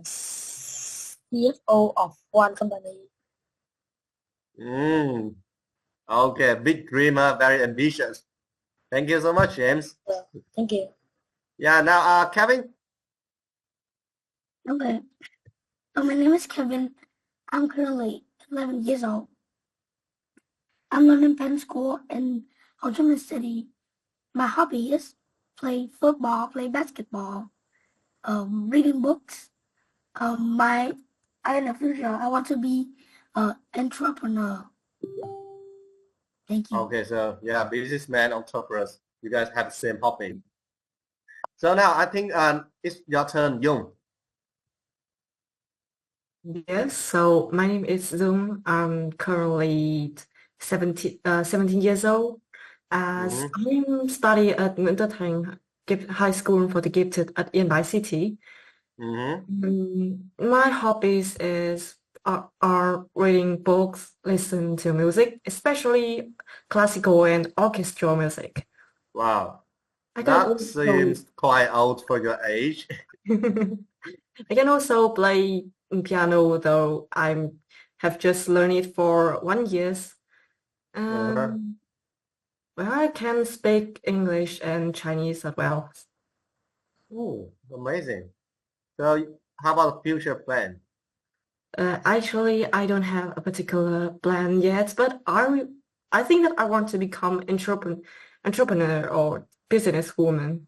CFO of one company. Okay, big dreamer, very ambitious. Thank you so much, James. Thank you. Yeah, now Kevin. Okay. My name is Kevin. I'm currently 11 years old. I'm learning Penn School in Ho Chi Minh City. My hobby is play football, play basketball, reading books. In the future, I want to be an entrepreneur. Thank you. Okay, so yeah, businessman, entrepreneurs. You guys have the same hobby. So now I think it's your turn, Yung. Yes, so my name is Zoom. I'm currently 17 years old. As I'm studying at Winterthang High School for the Gifted at Yên City. My hobbies are reading books, listen to music, especially classical and orchestral music. Wow, that seems quite old for your age. I can also play piano, though I have just learned it for 1 year. Well, I can speak English and Chinese as well. Oh, amazing. So how about future plan? Actually, I don't have a particular plan yet, but I think that I want to become entrepreneur or businesswoman.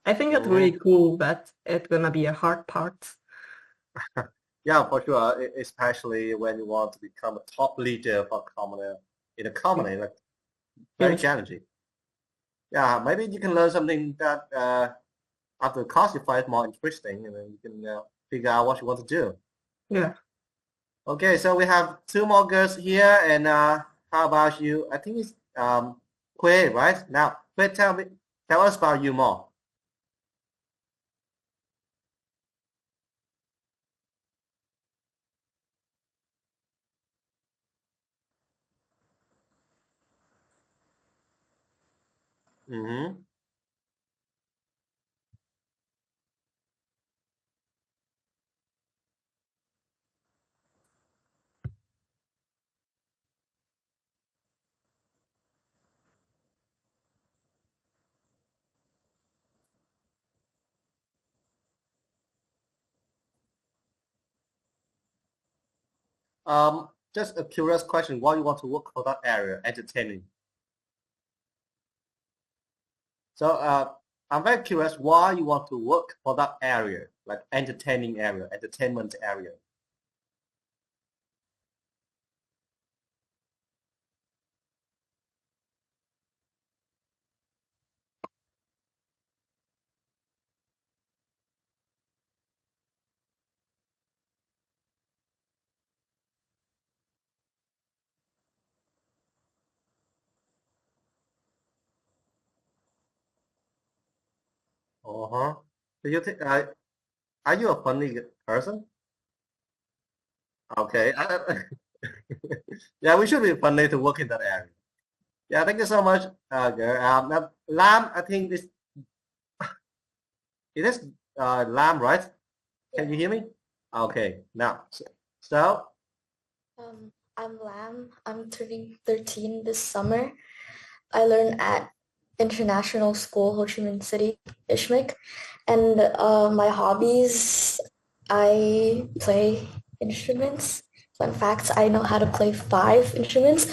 I think that's really cool, but it's gonna be a hard part. Yeah, for sure, especially when you want to become a top leader for in a company, like very challenging. Yeah, maybe you can learn something that after class you find more interesting, and then you can figure out what you want to do. Yeah. Okay, so we have two more girls here, and how about you? I think it's Quay, right? Now, Quay, tell us about you more. Just a curious question, why you want to work for that area, entertaining? So I'm very curious why you want to work for that area, like entertainment area. Do you think are you a funny person? Okay. Yeah, we should be funny to work in that area. Yeah, thank you so much, girl. Now, Lam, I think it is Lam, right? Can you hear me? Okay. Now, so. I'm Lam. I'm turning 13 this summer. I learn at International School, Ho Chi Minh City, Ishmik. And my hobbies, I play instruments. Fun facts, I know how to play 5 instruments.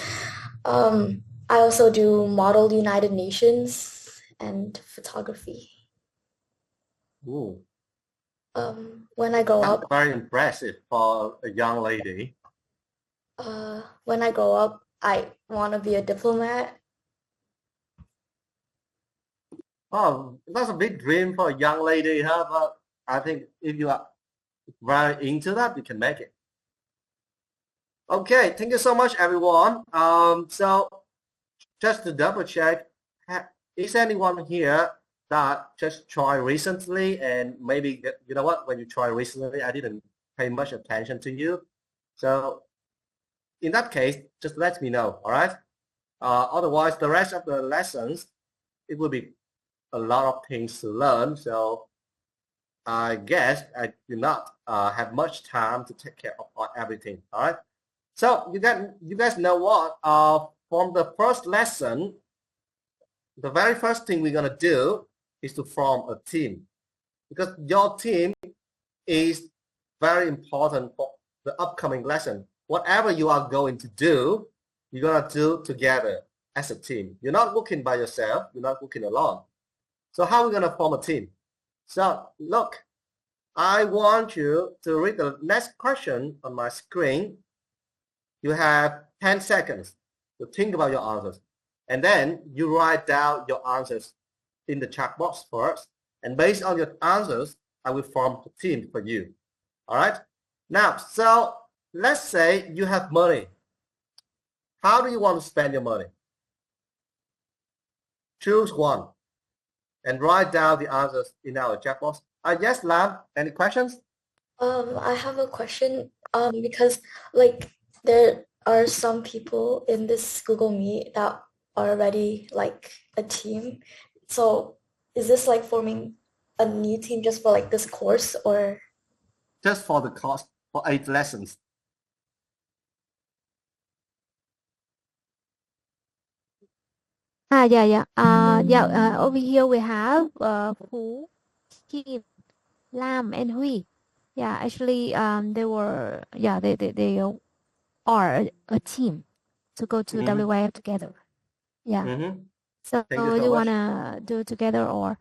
I also do model United Nations and photography. Ooh. When I grow up, very impressive for a young lady. When I grow up, I want to be a diplomat. Oh, that's a big dream for a young lady, huh? But I think if you are very into that, you can make it. Okay, thank you so much, everyone. So just to double check, is anyone here that just tried recently, and maybe, you know what, when you try recently, I didn't pay much attention to you. So in that case, just let me know, all right? Otherwise, the rest of the lessons, it will be a lot of things to learn. So I guess I do not have much time to take care of everything. All right. So you guys know what? From the first lesson, the very first thing we're gonna do is to form a team, because your team is very important for the upcoming lesson. Whatever you are going to do, you're gonna do together as a team. You're not working by yourself. You're not working alone. So how are we gonna form a team? So look, I want you to read the next question on my screen. You have 10 seconds to think about your answers. And then you write down your answers in the chat box first. And based on your answers, I will form a team for you. All right? Now, so let's say you have money. How do you want to spend your money? Choose one and write down the answers in our chat box. Yes, Lam, any questions? I have a question. Because like there are some people in this Google Meet that are already like a team. So is this like forming a new team just for like this course or? Just for the course for 8 lessons. Over here we have Phú, Kim, Lam, and Hui. Yeah, actually, they are a team to go to WYF together. Yeah. So Thank you so you much. wanna do together or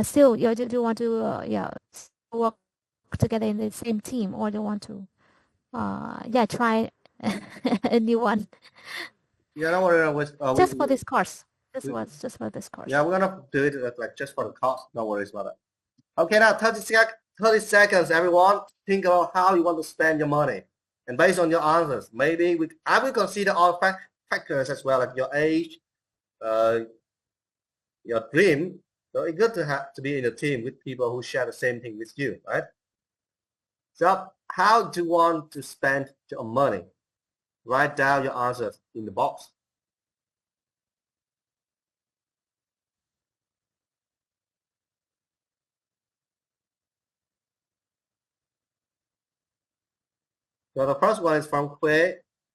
still you do want to work together in the same team or do you want to try a new one You know what? just for this course. This was just for this course. Yeah, we're gonna do it like just for the cost. No worries about it. Okay, now 30 seconds, everyone. Think about how you want to spend your money, and based on your answers, maybe I will consider all factors as well, like your age, your dream. So it's good to be in a team with people who share the same thing with you, right? So how do you want to spend your money? Write down your answers in the box. So the first one is from Kue.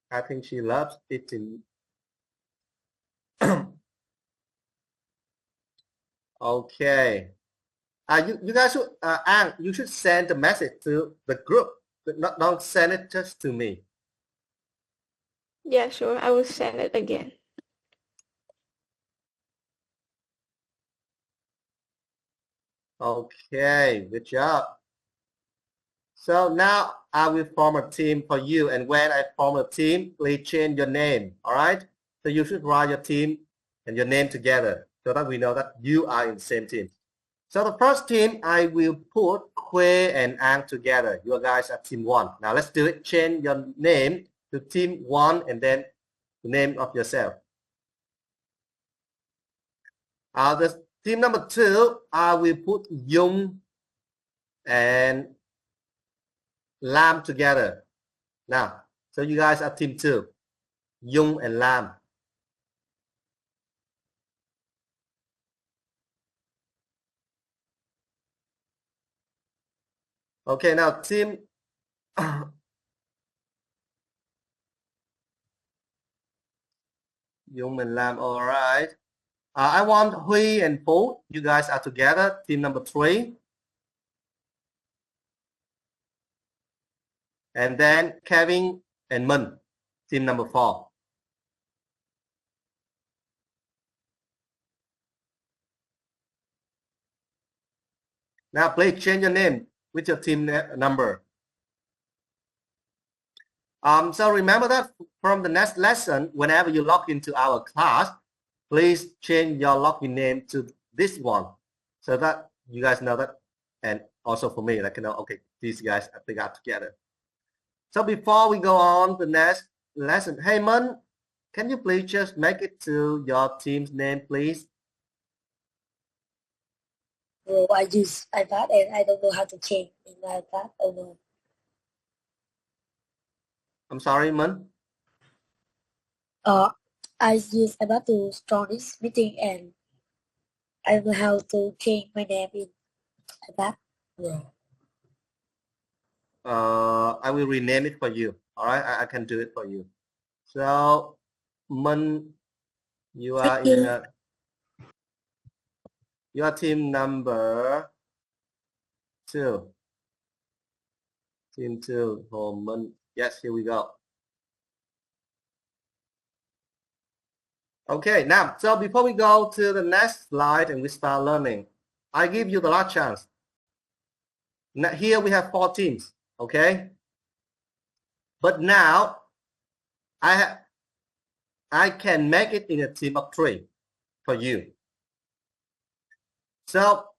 I think she loves eating. Okay. You guys should you should send the message to the group. But don't send it just to me. Yeah, sure. I will send it again. Okay, good job. So now I will form a team for you, and when I form a team, please change your name. All right. So you should write your team and your name together so that we know that you are in the same team. So the first team, I will put Kue and Ang together. You guys are team 1. Now let's do it. Change your name to team 1 and then the name of yourself. The team number 2, I will put Dung and Lam together. Now, so you guys are team 2, Dung and Lam. Okay, now team Dung and Lam, all right. I want Hui and Phú. You guys are together, team number 3. And then Kevin and Minh, team number 4. Now please change your name with your team number. So remember that from the next lesson, whenever you log into our class, please change your login name to this one so that you guys know that, and also for me, like, you know, okay, these guys I think are together. So before we go on to the next lesson, hey Minh, can you please just make it to your team's name, please? No, I use iPad and I don't know how to change in my iPad. Oh no. I'm sorry, Minh. I use iPad to start this meeting and I will have to change my name in iPad. Yeah. I will rename it for you. All right, I can do it for you. So, Mun, you are Thank you. you are team number 2. Team 2, Mun. Yes, here we go. Okay, now, so before we go to the next slide and we start learning, I give you the last chance. Now, here we have 4 teams, okay? But now, I can make it in a team of 3 for you. So,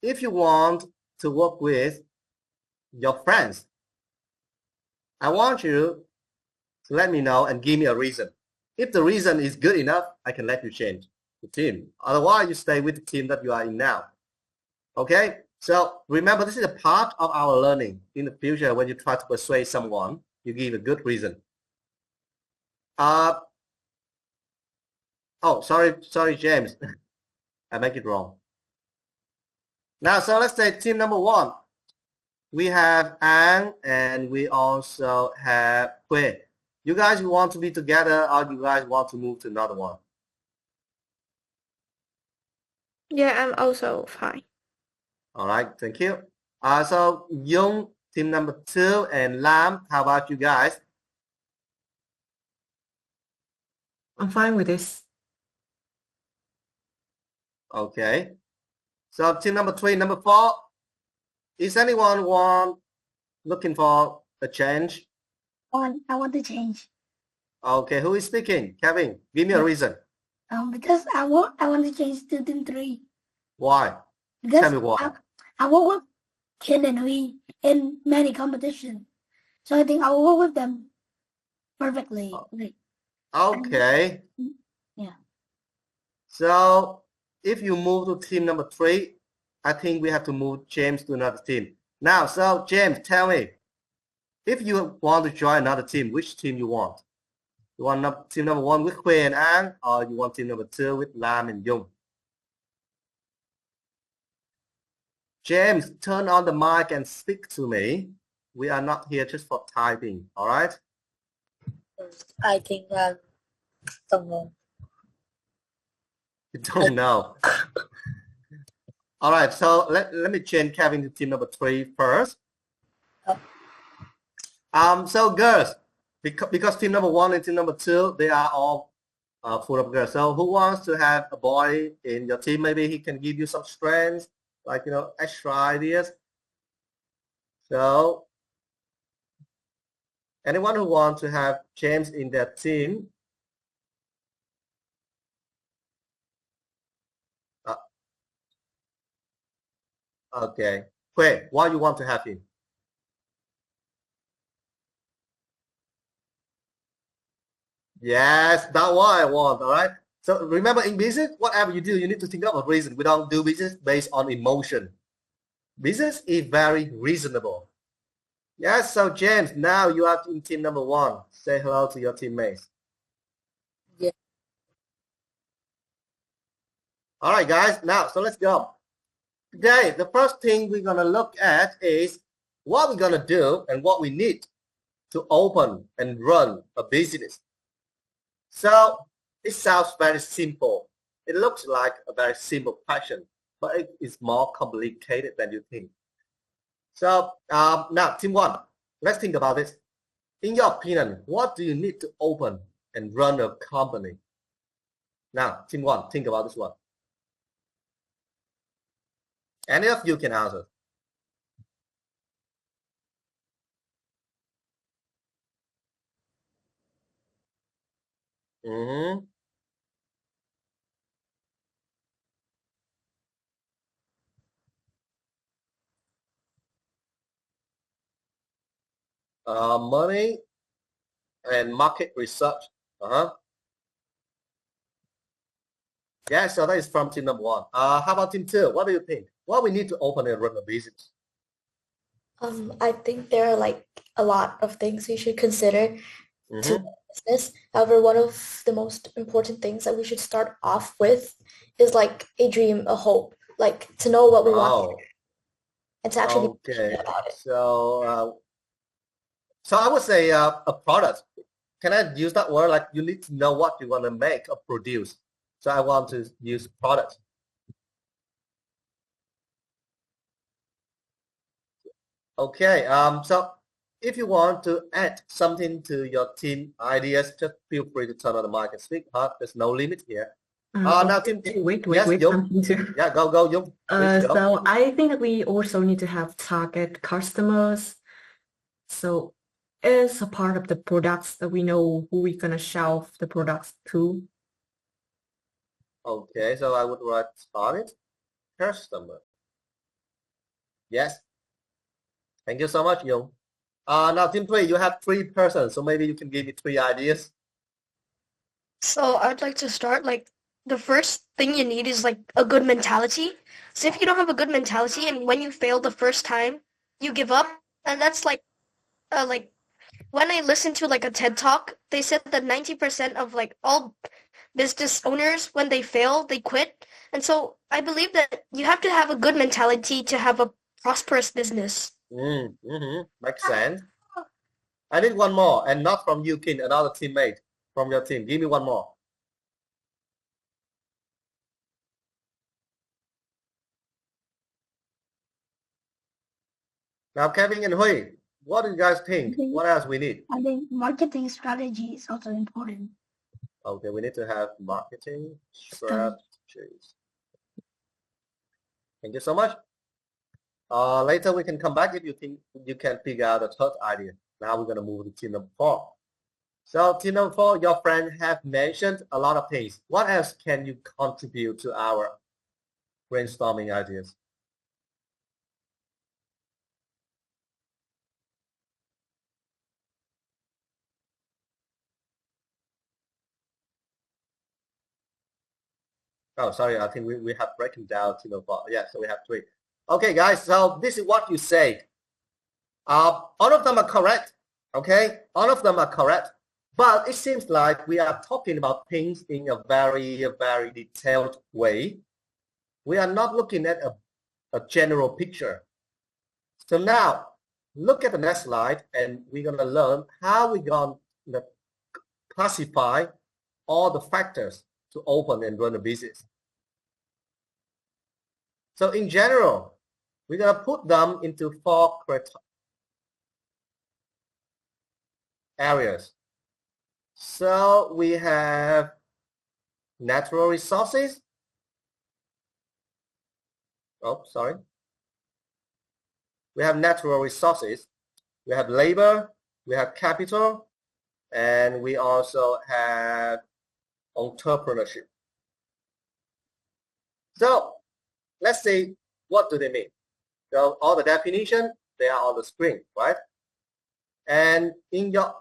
if you want to work with your friends, I want you to let me know and give me a reason. If the reason is good enough, I can let you change the team. Otherwise, you stay with the team that you are in now. Okay? So remember, this is a part of our learning. In the future, when you try to persuade someone, you give a good reason. Oh, sorry, James. I make it wrong. Now, so let's say team number 1. We have Ang and we also have Quay. You guys want to be together or you guys want to move to another one? Yeah, I'm also fine. All right, thank you. So Young, team number 2, and Lam, how about you guys? I'm fine with this. Okay. So team number 3, number 4. Is anyone looking for a change? I want to change. Okay, who is speaking? Kevin, give me a reason. Because I want to change to team 3. Why? Because Tell me why. I work with Ken and Hui in many competitions, so I think I will work with them perfectly. Okay. Yeah. So if you move to team number 3, I think we have to move James to another team. Now, so James, tell me, if you want to join another team, which team you want? You want team number 1 with Hui and An, or you want team number 2 with Lam and Yung? James, turn on the mic and speak to me. We are not here just for typing, all right? I think don't know. You don't know. All right, so let me change Kevin to team number 3 first. So girls, because team number 1 and team number 2, they are all full of girls. So who wants to have a boy in your team? Maybe he can give you some strengths, like, extra ideas. So anyone who wants to have James in their team? Okay. Wait, why you want to have him? Yes, that's what I want, all right? So remember, in business, whatever you do, you need to think of a reason. We don't do business based on emotion. Business is very reasonable. Yes, so James, now you are in team number 1. Say hello to your teammates. Yeah. All right, guys, now, so let's go. Today, the first thing we're going to look at is what we're going to do and what we need to open and run a business. So it sounds very simple. It looks like a very simple question, but it is more complicated than you think. So now, team 1, let's think about this. In your opinion, what do you need to open and run a company? Now, team 1, think about this one. Any of you can answer. Money and market research. Yeah, so that is from team number 1. How about team 2? What do you think? What we need to open and run a business? I think there are like a lot of things we should consider to Mhm. business. However, one of the most important things that we should start off with is like a dream, a hope, like to know what we want. Oh, and to actually be Okay. passionate about it. So I would say a product. Can I use that word? Like you need to know what you want to make or produce. So I want to use product. Okay. So if you want to add something to your team ideas, just feel free to turn on the mic and speak. There's no limit here. Now, Tim. Wait, yes, Dung. something too. Yeah, go, Dung. Please go. So I think that we also need to have target customers. So as a part of the products that we know who we're gonna shelf the products to. Okay, so I would write target customer. Yes. Thank you so much, Yung. Now, Team 3, you have 3 persons, so maybe you can give me 3 ideas. So I'd like to start, like, the first thing you need is, like, a good mentality. So if you don't have a good mentality and when you fail the first time, you give up. And that's like when I listened to, like, a TED Talk, they said that 90% of, like, all business owners, when they fail, they quit. And so I believe that you have to have a good mentality to have a prosperous business. Makes sense. I need one more, and not from you, Kin, another teammate from your team. Give me one more. Now, Kevin and Hui, what do you guys think? What else we need? I think marketing strategy is also important. Okay, we need to have marketing strategies. Thank you so much. Later we can come back if you think you can figure out the third idea. Now we're going to move to team number 4. So team number 4, your friend have mentioned a lot of things. What else can you contribute to our brainstorming ideas? Oh, sorry, I think we have breaking down team number 4. Yeah, so we have 3. Okay, guys, so this is what you say. All of them are correct, okay? All of them are correct. But it seems like we are talking about things in a very detailed way. We are not looking at a general picture. So now, look at the next slide, and we're going to learn how we're going to classify all the factors to open and run a business. So in general, we're going to put them into 4 areas. So we have natural resources. Oh, sorry. We have natural resources. We have labor. We have capital. And we also have entrepreneurship. So let's see, what do they mean? So all the definition, they are on the screen, right? And in your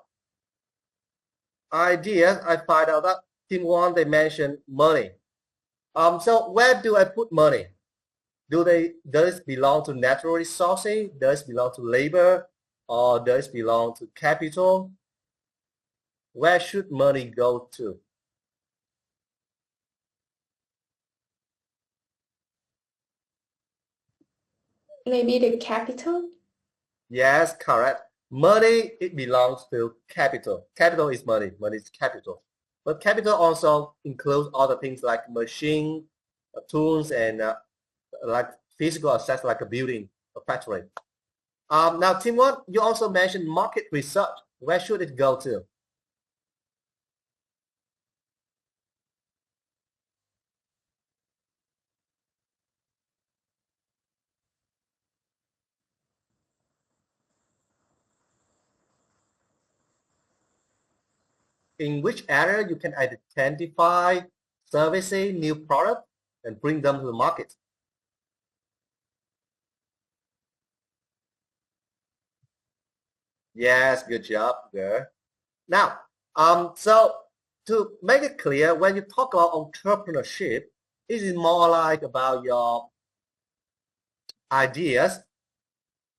ideas, I find out that team 1, they mentioned money. So where do I put money? Does it belong to natural resources? Does it belong to labor? Or does it belong to capital? Where should money go to? Maybe the capital? Yes, correct. Money, it belongs to capital. Capital is money. Money is capital. But capital also includes other things like machine, tools, and like physical assets like a building, a factory. Now, team 1, you also mentioned market research. Where should it go to? In which area you can identify servicing new product and bring them to the market? Yes, good job, girl. Now, so to make it clear, when you talk about entrepreneurship, it is more like about your ideas,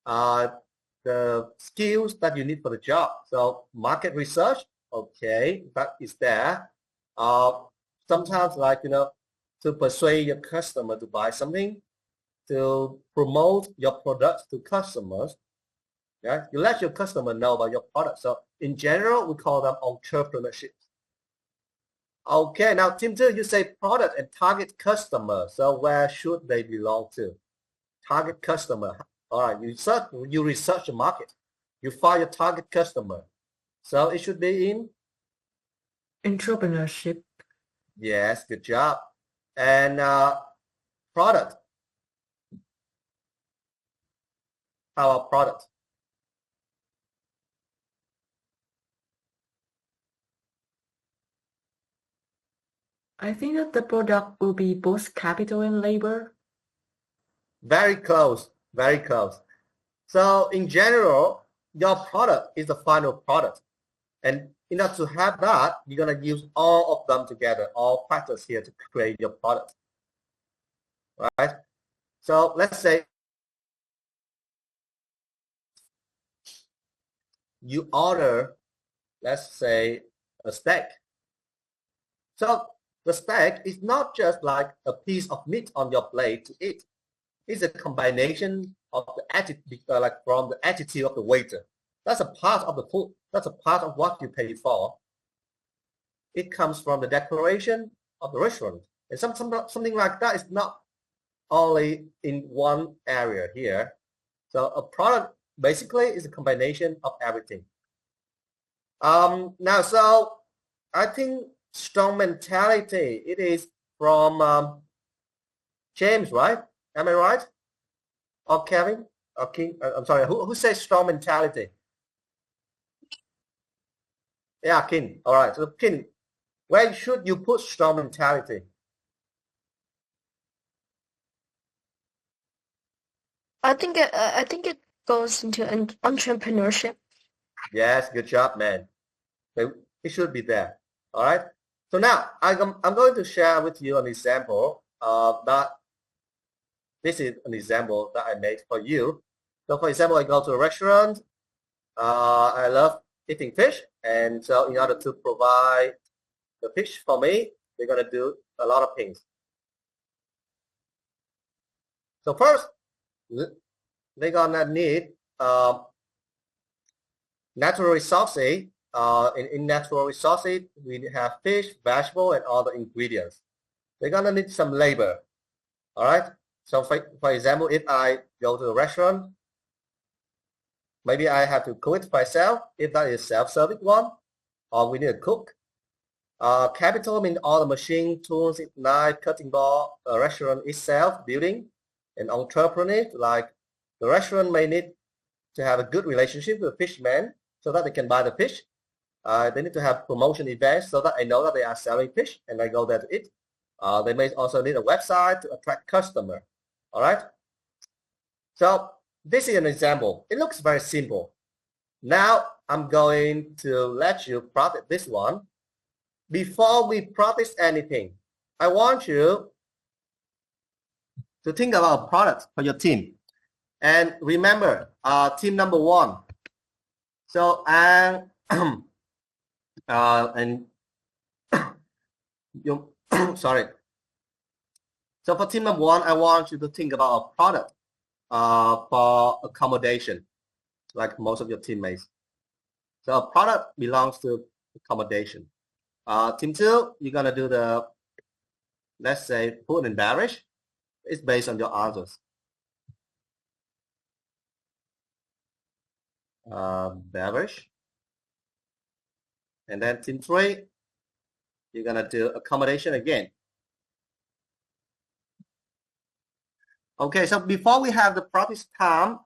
the skills that you need for the job. So market research, okay, that is there. Sometimes, like, to persuade your customer to buy something, to promote your products to customers. Yeah, you let your customer know about your product. So in general, we call them entrepreneurship. Okay, now Team 2, you say product and target customer. So where should they belong to? Target customer. All right, you research the market. You find your target customer. So it should be in? Entrepreneurship. Yes, good job. And product. How about product? I think that the product will be both capital and labor. Very close, very close. So in general, your product is the final product. And in order to have that, you're going to use all of them together, all factors here to create your product. Right? So let's say you order, let's say, a steak. So the steak is not just like a piece of meat on your plate to eat. It's a combination of the attitude, like from the attitude of the waiter. That's a part of the food. That's a part of what you pay for. It comes from the decoration of the restaurant. And something like that is not only in one area here. So a product basically is a combination of everything. Now, so I think strong mentality, it is from James, right? Am I right? Or Kevin? Or King? I'm sorry, who says strong mentality? Yeah, King. All right. So King, where should you put strong mentality? I think it goes into entrepreneurship. Yes, good job, man. It should be there. All right. So now I'm going to share with you an example that this is an example that I made for you. So for example, I go to a restaurant. I love eating fish. And so in order to provide the fish for me, they're going to do a lot of things. So first, they're going to need natural resources. In natural resources, we have fish, vegetable, and other ingredients. They're going to need some labor. All right. So for example, if I go to a restaurant, maybe I have to cook it myself, if that is self-serving one, or we need a cook. Capital means all the machine, tools, knife, cutting board, restaurant itself, building. And entrepreneur, like the restaurant may need to have a good relationship with the fisherman so that they can buy the fish. They need to have promotion events so that I know that they are selling fish and I go there to eat. They may also need a website to attract customer. All right. So this is an example. It looks very simple. Now I'm going to let you practice this one. Before we practice anything, I want you to think about a product for your team. And remember, team number 1. So and you sorry. So for team number 1, I want you to think about a product for accommodation, like most of your teammates. So a product belongs to accommodation. Team 2, you're gonna do the, let's say, food and beverage. It's based on your answers. Beverage. And then team 3, you're gonna do accommodation again. Okay, so before we have the practice time,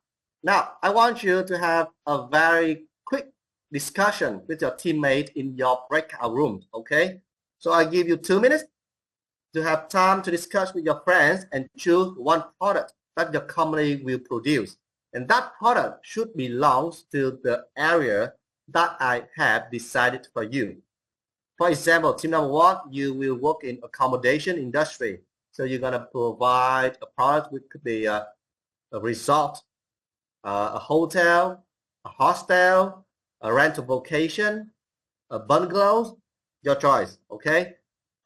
now I want you to have a very quick discussion with your teammate in your breakout room, okay? So I give you 2 minutes to have time to discuss with your friends and choose one product that your company will produce. And that product should belong to the area that I have decided for you. For example, team number 1, you will work in accommodation industry. So you're going to provide a product which could be a resort, a hotel, a hostel, a rental vacation, a bungalow, your choice, okay?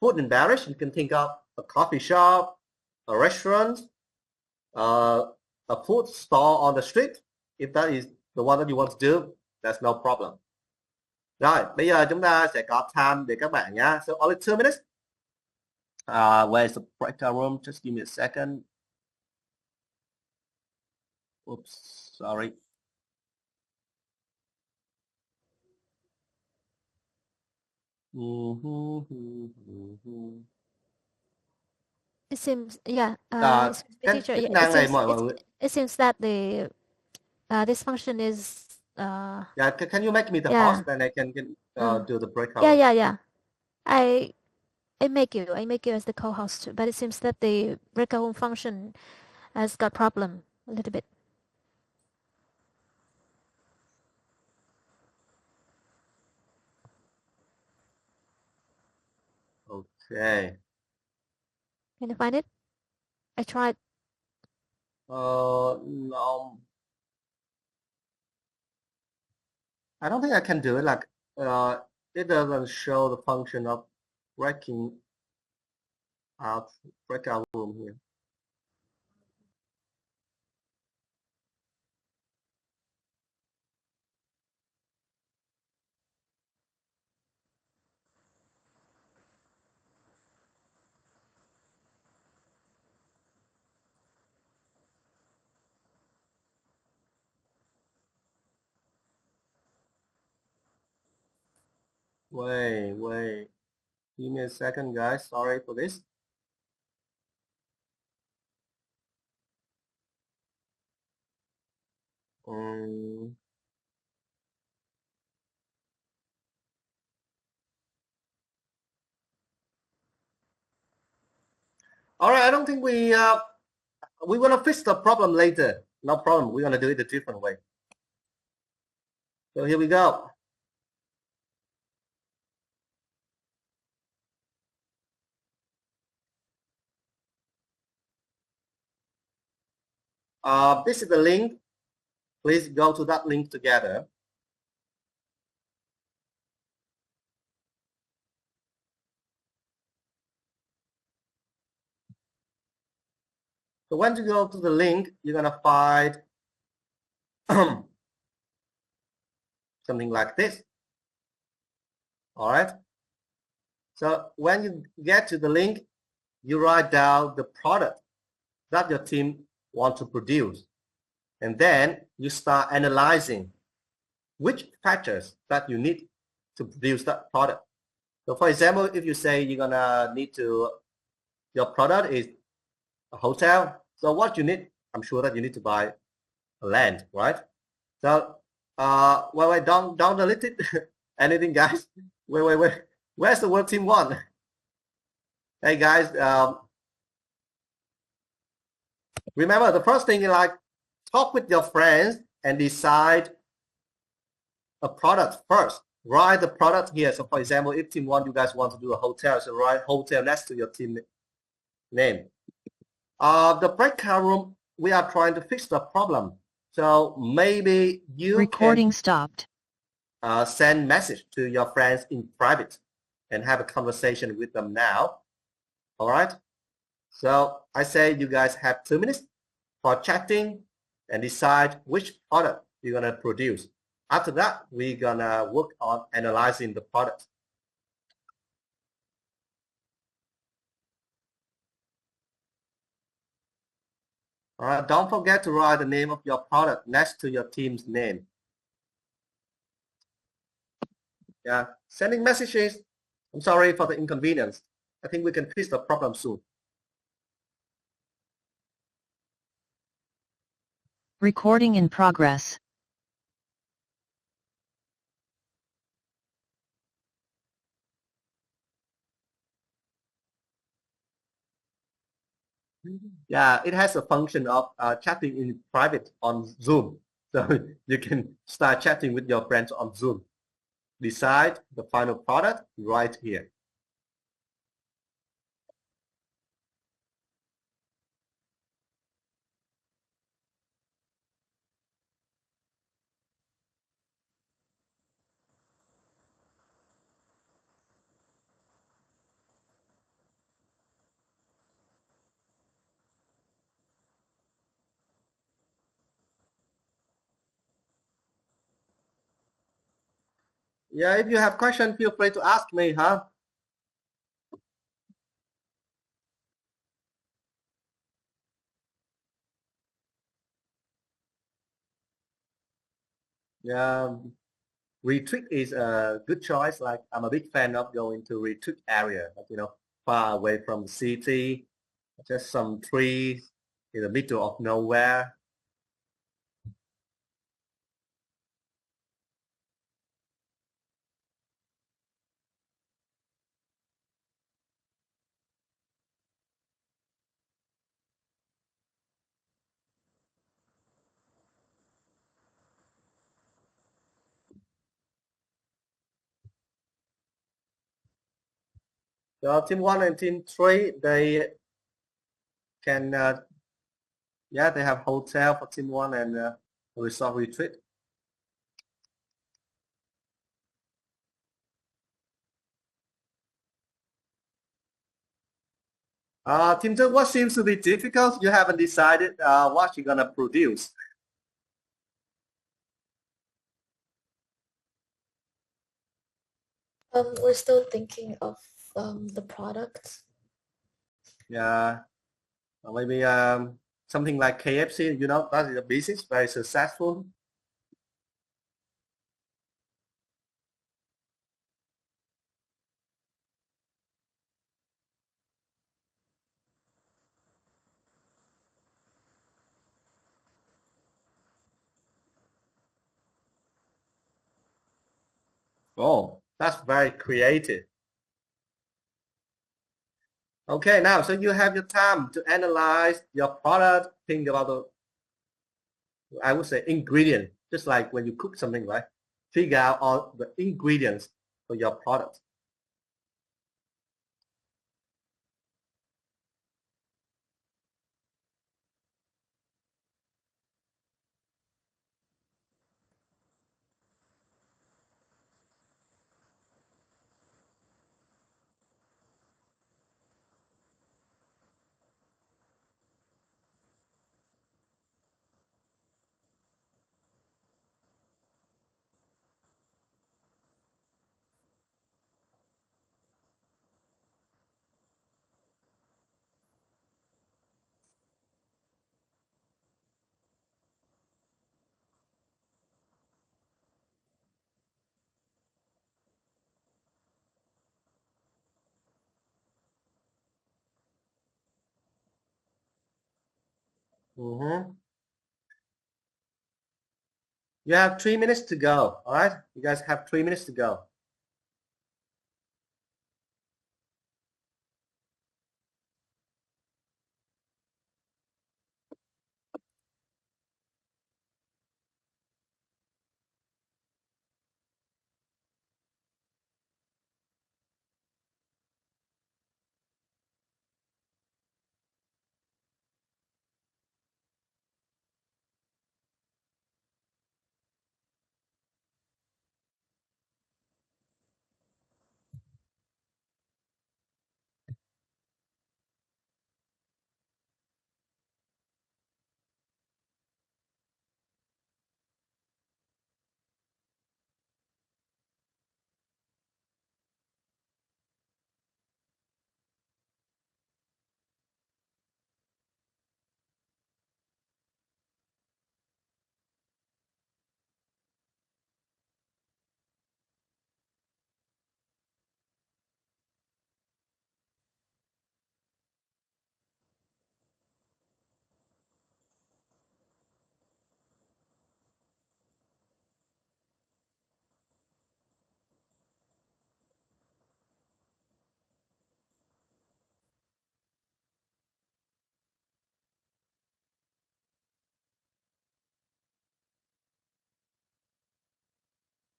Food and beverage, you can think of a coffee shop, a restaurant, a food store on the street. If that is the one that you want to do, that's no problem. Rồi, bây giờ chúng ta sẽ có time để các bạn nhá. So only 2 minutes. Where's the breakout room? Just give me a second. Oops, sorry. It seems, yeah, Cái teacher, chức yeah, năng này mọi người. it seems that the this function is Yeah, can you make me the yeah. host, then I can do the breakout Yeah, room? yeah, yeah. I make you as the co-host, but it seems that the breakout room function has got problem a little bit. Okay. Can you find it? I tried. No. I don't think I can do it. Like, it doesn't show the function of breaking out breakout room here. Wait. Give me a second, guys. Sorry for this. All right, I don't think we're gonna fix the problem later. No problem. We're gonna do it a different way. So here we go. This is the link. Please go to that link together. So when you go to the link, you're gonna find something like this. All right. So when you get to the link, you write down the product that your team wants to produce. And then you start analyzing which factors that you need to produce that product. So for example, if you say you're gonna need to, your product is a hotel. So what you need, I'm sure that you need to buy a land, right? So wait, don't delete it. Anything, guys? Wait. Where's the word team one? Hey guys, remember the first thing is like talk with your friends and decide a product first. Write the product here. So for example, if team one, you guys want to do a hotel, so write hotel next to your team name. The breakout room, we are trying to fix the problem. So maybe you Recording can stopped. Send message to your friends in private and have a conversation with them now. All right. So I say you guys have 2 minutes for chatting and decide which product you're gonna produce. After that, we're gonna work on analyzing the product. All right, don't forget to write the name of your product next to your team's name. Yeah, sending messages. I'm sorry for the inconvenience. I think we can fix the problem soon. Recording in progress. Yeah, it has a function of chatting in private on Zoom. So you can start chatting with your friends on Zoom. Decide the final product right here. Yeah, if you have questions, feel free to ask me, huh? Yeah, retreat is a good choice. Like I'm a big fan of going to retreat area, like, far away from the city, just some trees in the middle of nowhere. So team 1 and team 3, they can, yeah, they have hotel for team 1 and resort retreat. Team 2, what seems to be difficult? You haven't decided what you're gonna produce. We're still thinking of the products. Yeah, maybe something like KFC, that is a business, very successful. Oh, that's very creative. Okay, now, so you have your time to analyze your product, think about the, I would say, ingredient, just like when you cook something, right? Figure out all the ingredients for your product. Mm-hmm. You have 3 minutes to go, all right? You guys have 3 minutes to go.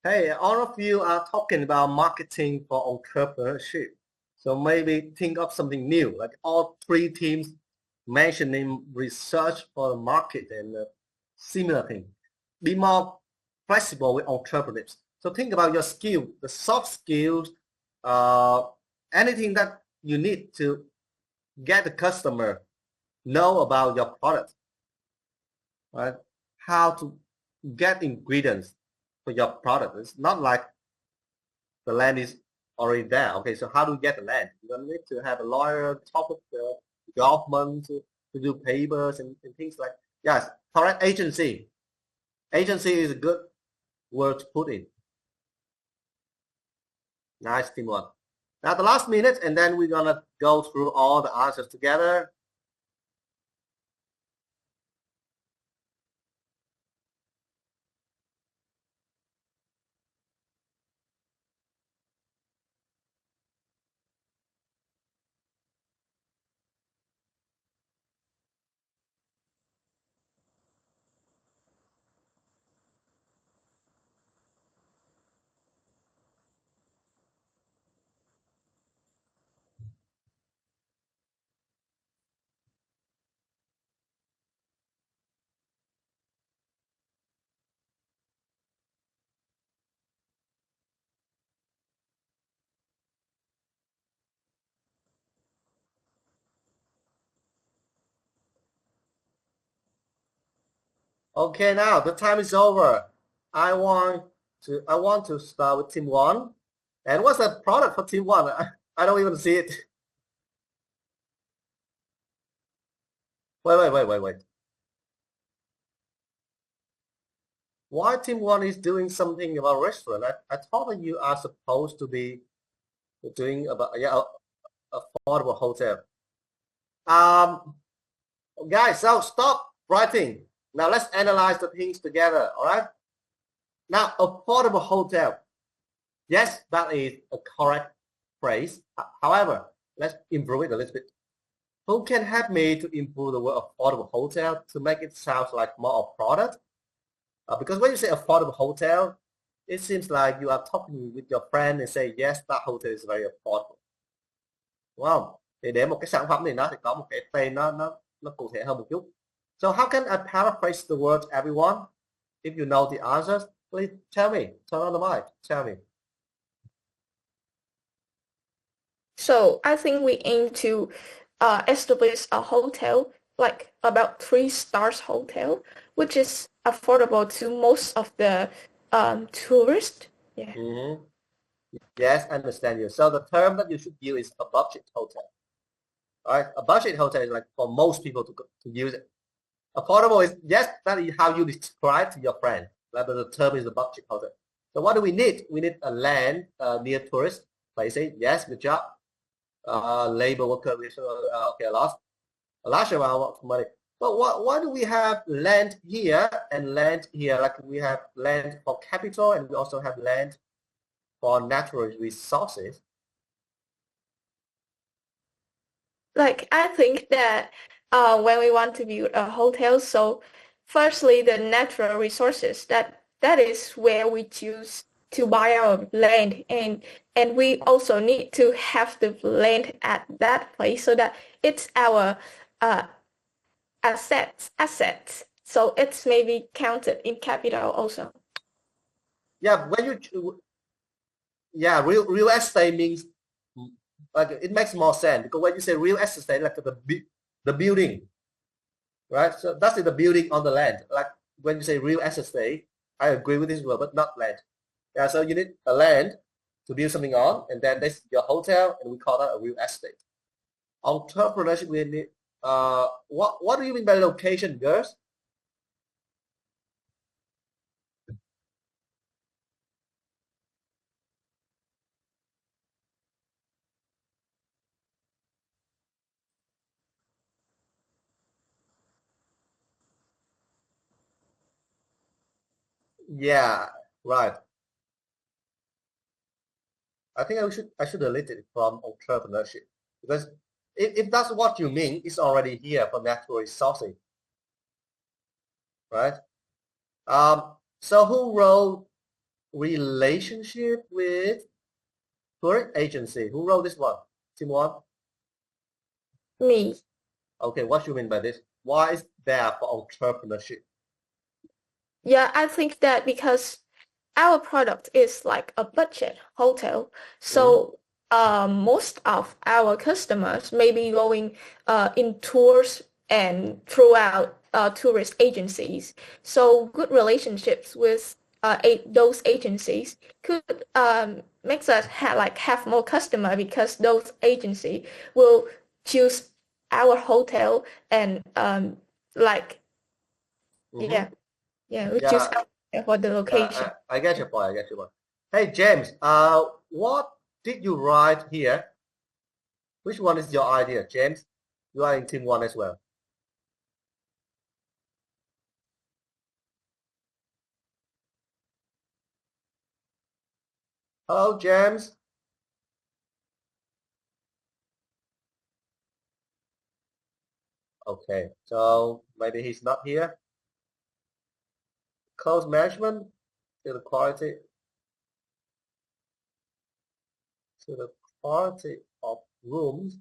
Hey, all of you are talking about marketing for entrepreneurship. So maybe think of something new, like all 3 teams mentioning research for the market and similar thing. Be more flexible with entrepreneurs. So think about your skill, the soft skills, uh, anything that you need to get the customer know about your product, right? How to get ingredients for your product. It's not like the land is already there. Okay, so how do we get the land? You don't need to have a lawyer talk with the government to do papers and things like. Yes, correct. Agency. Agency is a good word to put in. Nice, team one. Now the last minute, and then we're gonna go through all the answers together. Okay, now the time is over. I want to start with team one. And what's the product for team one? I don't even see it. Wait. Why team one is doing something about restaurant? I thought that you are supposed to be doing about affordable hotel. Guys, so stop writing. Now let's analyze the things together. All right. Now affordable hotel. Yes, that is a correct phrase. However, let's improve it a little bit. Who can help me to improve the word affordable hotel to make it sound like more of product? Because when you say affordable hotel, it seems like you are talking with your friend and say, yes, that hotel is very affordable. Đúng không? Thì để một cái sản phẩm thì nó thì có một cái tên nó cụ thể hơn một chút. So how can I paraphrase the words, everyone? If you know the answers, please tell me. Turn on the mic. Tell me. So I think we aim to establish a hotel like about 3 stars hotel, which is affordable to most of the tourists. Yeah. Mm-hmm. Yes, I understand you. So the term that you should use is a budget hotel. All right, a budget hotel is like for most people to use it. Affordable is, yes, that is how you describe to your friend. Like the term is a budget hotel. So what do we need? We need a land near tourist places. Yes, good job. Labor worker, okay, a large amount of money. But why do we have land here and land here? Like we have land for capital and we also have land for natural resources. Like I think that when we want to build a hotel, so firstly the natural resources that is where we choose to buy our land, and we also need to have the land at that place so that it's our assets. So it's maybe counted in capital also. Yeah, when you real estate means like it makes more sense because when you say real estate, like the building, right? So that's the building on the land. Like when you say real estate, I agree with this word, but not land. Yeah, so you need a land to build something on, and then this your hotel, and we call that a real estate. Entrepreneurship, we need what do you mean by location, girls? Yeah, right. I think I should delete it from entrepreneurship because if that's what you mean, it's already here for natural resources, right? So who wrote relationship with tourist agency? Who wrote this one? Team one? Me. Okay, what do you mean by this? Why is there for entrepreneurship? Yeah, I think that because our product is like a budget hotel, so most of our customers may be going in tours and throughout tourist agencies. So good relationships with those agencies could makes us have more customer because those agency will choose our hotel and like Mhm. we choose Yeah, for the location. I get your point. I get your point. Hey, James, what did you write here? Which one is your idea, James? You are in team one as well. Hello, James. Okay, so maybe he's not here. Cost management to the quality of rooms.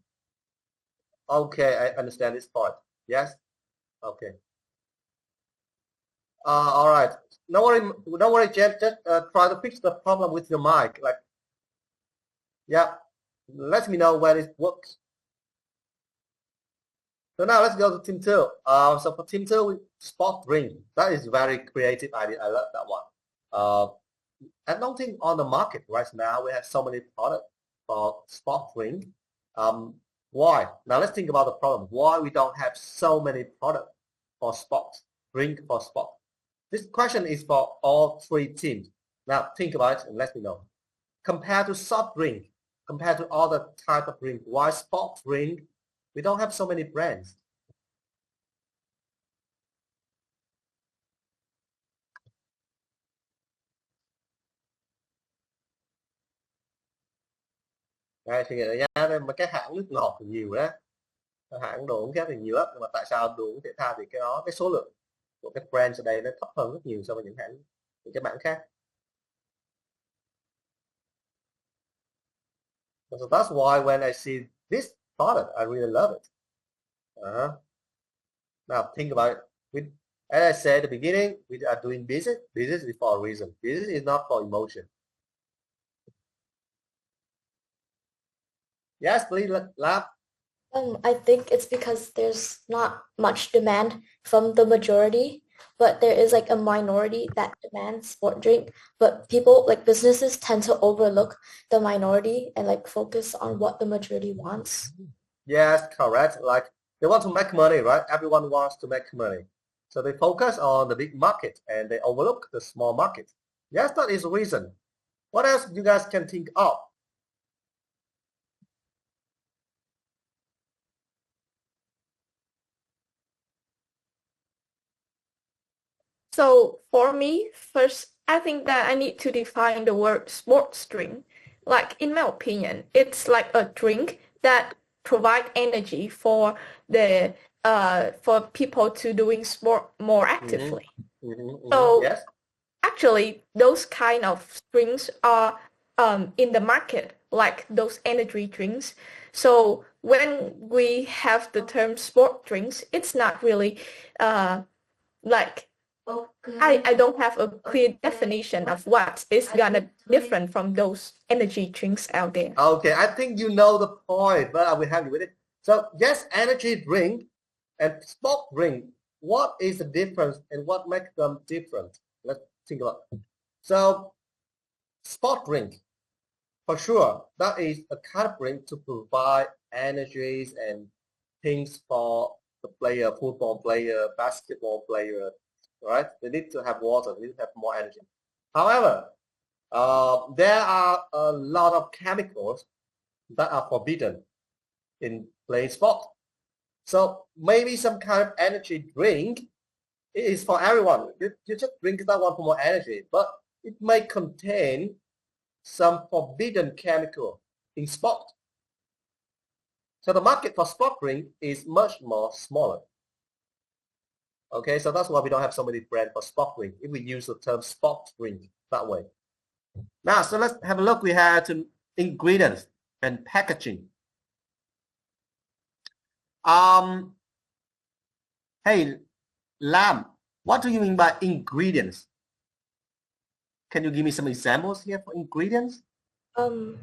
Okay, I understand this part. Yes. Okay. All right. No worry, James. Just try to fix the problem with your mic. Like, yeah. Let me know when it works. So now let's go to team two. So for team two, we spot drink. That is very creative idea. I love that one. I don't think on the market right now we have so many products for spot drink. Why? Now let's think about the problem. Why we don't have so many products for spot drink for spot? This question is for all three teams. Now think about it and let me know. Compared to soft drink, compared to other type of drink, why spot drink we don't have so many brands? Đây, thì ra mà cái hãng nước ngọt thì nhiều đó, hãng đồ uống khác thì nhiều lắm, nhưng mà tại sao đồ uống thể thao thì cái số lượng của các brand ở đây nó thấp hơn rất nhiều so với những cái mảng khác. So that's why when I see this product, I really love it. Now think about it. As I said at the beginning, we are doing business. Business is for a reason. Business is not for emotion. Yes, please, Lab. I think it's because there's not much demand from the majority, but there is like a minority that demands sport drink. But people like businesses tend to overlook the minority and like focus on what the majority wants. Yes, correct. Like they want to make money, right? Everyone wants to make money. So they focus on the big market and they overlook the small market. Yes, that is the reason. What else you guys can think of? So for me, first, I think that I need to define the word sports drink. Like in my opinion, it's like a drink that provide energy for the for people to doing sport more actively. So Yes. actually, those kind of drinks are in the market, like those energy drinks. So when we have the term sport drinks, it's not really like I don't have a clear definition of what is gonna different from those energy drinks out there. Okay, I think you know the point, but I will help you with it. So yes, energy drink and sport drink. What is the difference and what makes them different? Let's think about it. So sport drink, for sure, that is a kind of drink to provide energies and things for the player, football player, basketball player, right? They need to have water, they need to have more energy. However, there are a lot of chemicals that are forbidden in playing sport. So maybe some kind of energy drink is for everyone. You just drink that one for more energy, but it may contain some forbidden chemical in sport. So the market for sport drink is much more smaller. Okay, so that's why we don't have so many brands for sport drink if we use the term sport drink that way. Now, so let's have a look. We have to ingredients and packaging. Hey, Lam, what do you mean by ingredients? Can you give me some examples here for ingredients?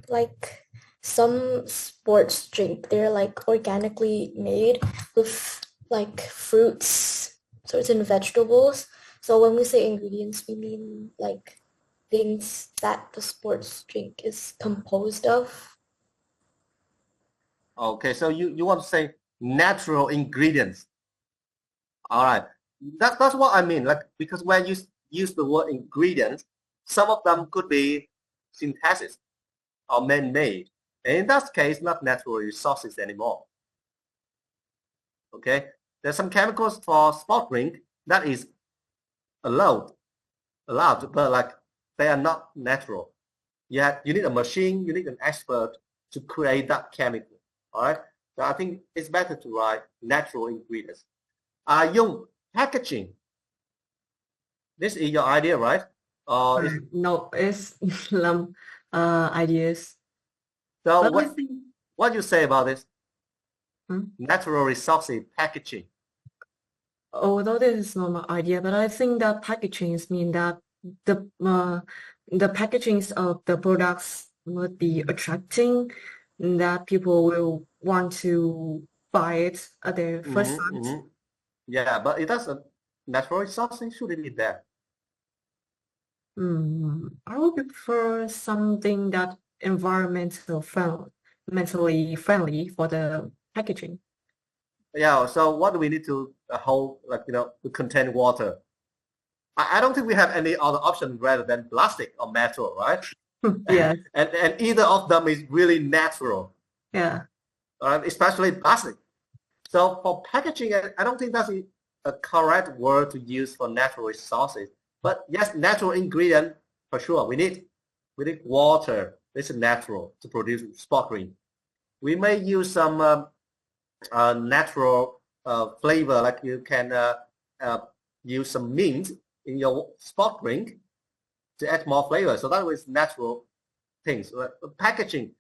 Like some sports drink, they're like organically made with like fruits, certain vegetables. So when we say ingredients, we mean like things that the sports drink is composed of. Okay, so you want to say natural ingredients. All right, that's what I mean. Like, because when you use the word ingredients, some of them could be synthesis or man-made, and in that case, not natural resources anymore. Okay, there's some chemicals for sport drink that is allowed, but like they are not natural. Yet you need a machine, you need an expert to create that chemical. All right, so I think it's better to write natural ingredients. Yung packaging. This is your idea, right? No, it's ideas. So But I think, what do you say about this? Hmm? Natural resources packaging. although this is not my idea, but I think that packagings mean that the packagings of the products would be attracting, that people will want to buy it at their first sight. Yeah, but it doesn't. Natural resources shouldn't be there. I would prefer something that mentally friendly for the packaging. Yeah, so what do we need to hold, like, to contain water? I don't think we have any other option rather than plastic or metal, right? Yeah, And either of them is really natural, yeah. especially plastic. So for packaging, I don't think that's a correct word to use for natural resources. But yes, natural ingredient for sure. We need water. It's natural to produce sport drink. We may use some natural flavor, like you can use some mint in your sport drink to add more flavor. So that was natural things. Packaging,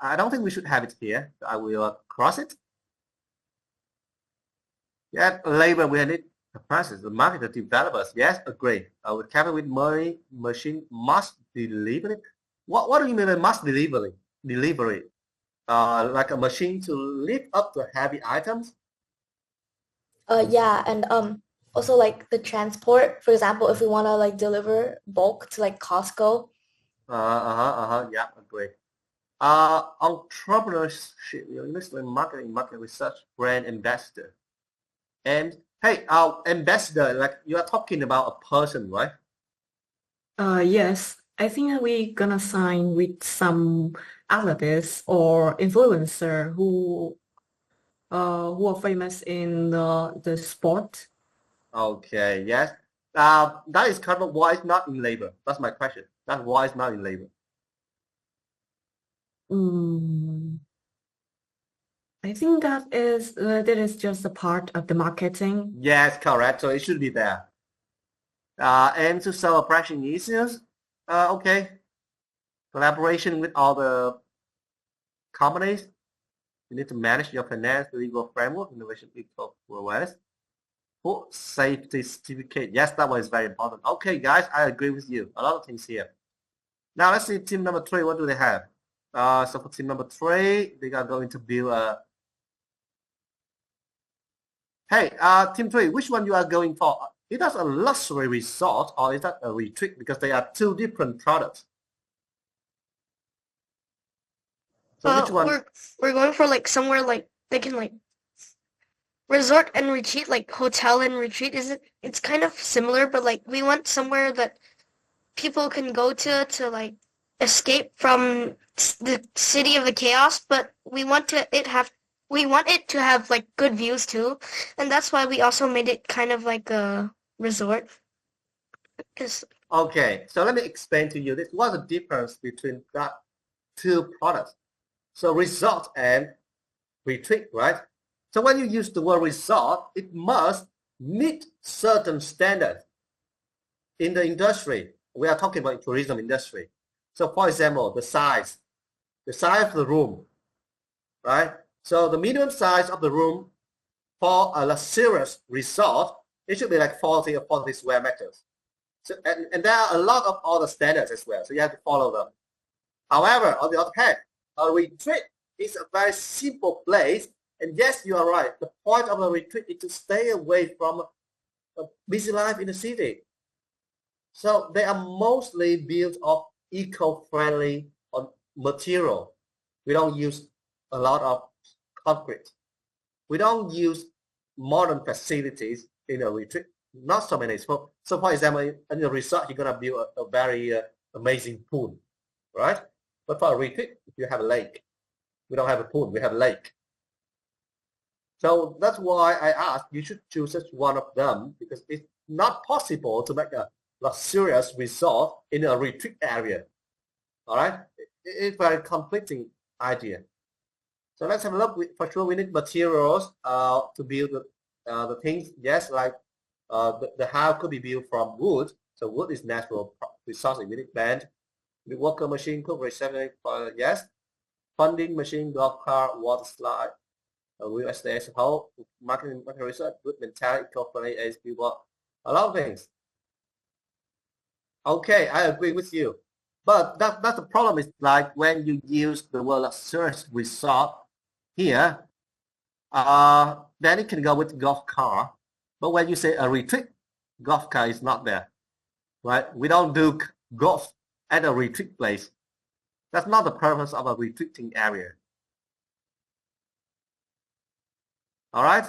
I don't think we should have it here. I will cross it. Yeah, labor, we need the prices, the market, the developers. Yes, agree. With capital with money, machine must deliver it. What do you mean by must deliver it? Delivery? Like a machine to lift up the heavy items? Yeah, and also like the transport. For example, if we want to like deliver bulk to like Costco. Yeah, agree. Entrepreneurship, investment in market research, brand ambassador. And hey, our ambassador, like you are talking about a person, right? Yes, I think we're gonna sign with some artists or influencer who are famous in the sport. Okay, yes. That is covered. Why it's not in labor? That's my question. That's why it's not in labor. I think that is just a part of the marketing. Yes, correct. So it should be there. And to solve oppression issues, okay. Collaboration with all the companies. You need to manage your finance, legal framework, innovation, equal worldwide. Food safety certificate. Yes, that one is very important. Okay, guys, I agree with you. A lot of things here. Now let's see team number 3. What do they have? So for team number 3, they are going to build a. Hey, team 3, which one you are going for? Is that a luxury resort or is that a retreat? Because they are two different products. So which one? We're going for like somewhere like they can like resort and retreat, like hotel and retreat. It's kind of similar, but like we want somewhere that people can go to like escape from the city of the chaos, but we want it to have like good views too, and that's why we also made it kind of like a resort. Okay, so let me explain to you this. What's the difference between that two products? So resort and retreat, right? So when you use the word resort, it must meet certain standards in the industry. We are talking about tourism industry. So for example, the size of the room, right? So the minimum size of the room for a luxurious resort, it should be like 40 or 40 square meters. So, and there are a lot of other standards as well, so you have to follow them. However, on the other hand, a retreat is a very simple place, and yes, you are right. The point of a retreat is to stay away from a busy life in the city. So they are mostly built of eco-friendly material. We don't use a lot of concrete. We don't use modern facilities in a retreat. Not so many. So for example, in the resort, you're gonna build a very amazing pool, right? But for a retreat, you have a lake. We don't have a pool. We have a lake. So that's why I asked you should choose just one of them, because it's not possible to make a luxurious resort in a retreat area. All right, it's a very conflicting idea. So let's have a look. For sure, we need materials to build the things. Yes, like the house could be built from wood. So wood is natural resource. We need land, the worker machine, cook reception. Yes, funding machine, golf cart, water slide. Real estate as a whole, marketing research, good mentality, corporate as people, a lot of things. Okay, I agree with you. But that's the problem is like when you use the word luxurious resort here, then it can go with golf car. But when you say a retreat, golf car is not there, right? We don't do golf at a retreat place. That's not the purpose of a retreating area. All right.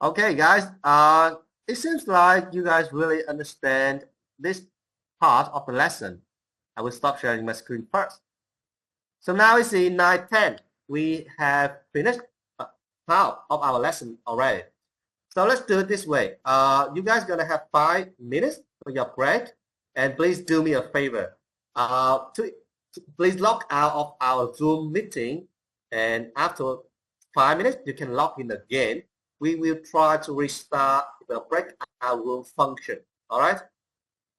Okay, guys. It seems like you guys really understand this part of the lesson. I will stop sharing my screen first. So now it's in 9:10. We have finished half of our lesson already. So let's do it this way. You guys gonna have 5 minutes for your break, and please do me a favor. Please log out of our Zoom meeting, and after 5 minutes, you can log in again. We will try to restart the breakout room function. All right.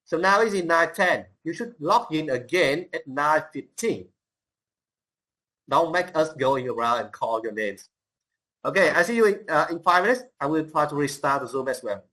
So now it's in 9:10. You should log in again at 9:15. Don't make us going around and call your names. Okay, I see you in 5 minutes. I will try to restart the Zoom as well.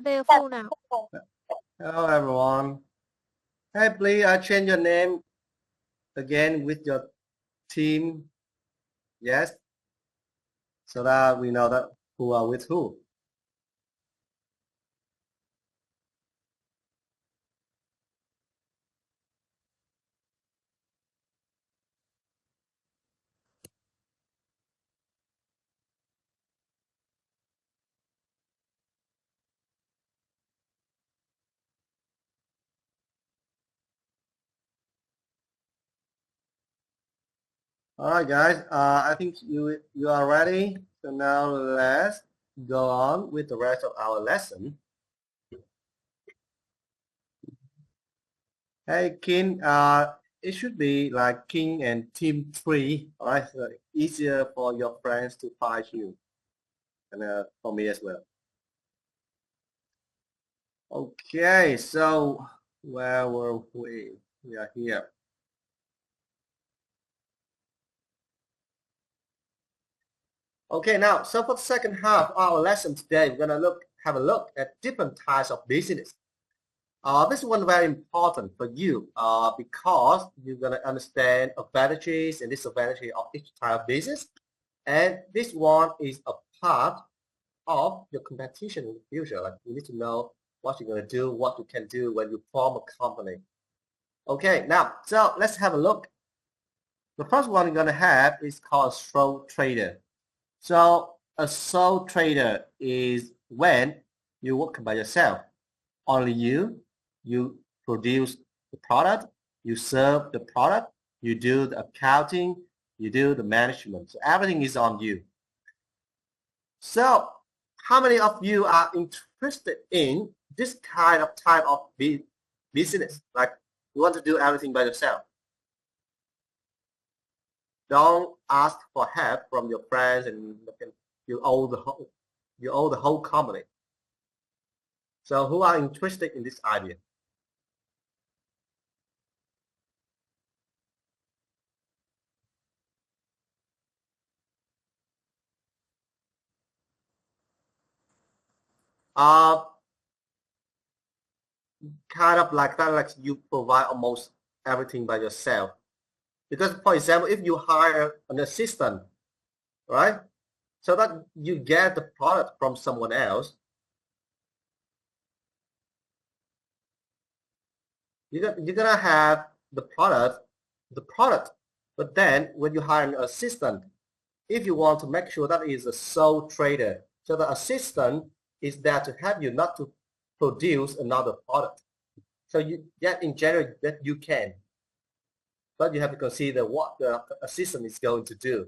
They're full now. Hello, everyone. Hey, please change your name again with your team. Yes, so that we know that who are with who. All right, guys. I think you are ready. So now let's go on with the rest of our lesson. Hey, King. It should be like King and Team 3. All right, so easier for your friends to find you, and for me as well. Okay, so where were we? We are here. Okay, now, so for the second half of our lesson today, we're gonna have a look at different types of business. This one very important for you because you're gonna understand advantages and disadvantages of each type of business, and this one is a part of your competition in the future. Like you need to know what you're gonna do, what you can do when you form a company. Okay, now, so let's have a look. The first one you're gonna have is called sole trader. So a sole trader is when you work by yourself. Only you produce the product, you serve the product, you do the accounting, you do the management. So everything is on you. So how many of you are interested in this kind of type of business? Like you want to do everything by yourself. Don't ask for help from your friends and you owe the whole company. So who are interested in this idea? Kind of like that, like you provide almost everything by yourself. Because for example, if you hire an assistant, right? So that you get the product from someone else, you're gonna have the product, but then when you hire an assistant, if you want to make sure that is a sole trader, so the assistant is there to help you not to produce another product. So in general that you can, but you have to consider what the assistant is going to do.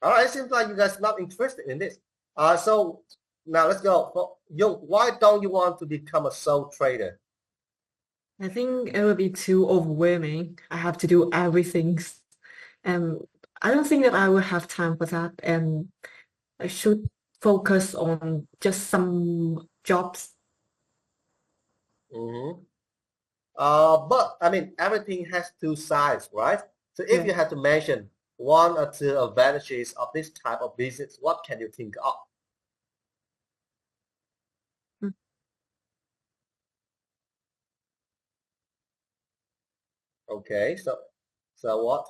All right, it seems like you guys are not interested in this. So now let's go. Young, why don't you want to become a sole trader? I think it would be too overwhelming. I have to do everything. I don't think that I will have time for that, and I should focus on just some jobs. Mm-hmm. But I mean, everything has two sides, right? So if you Yeah. had to mention one or two advantages of this type of business, what can you think of? Mm. Okay, so what?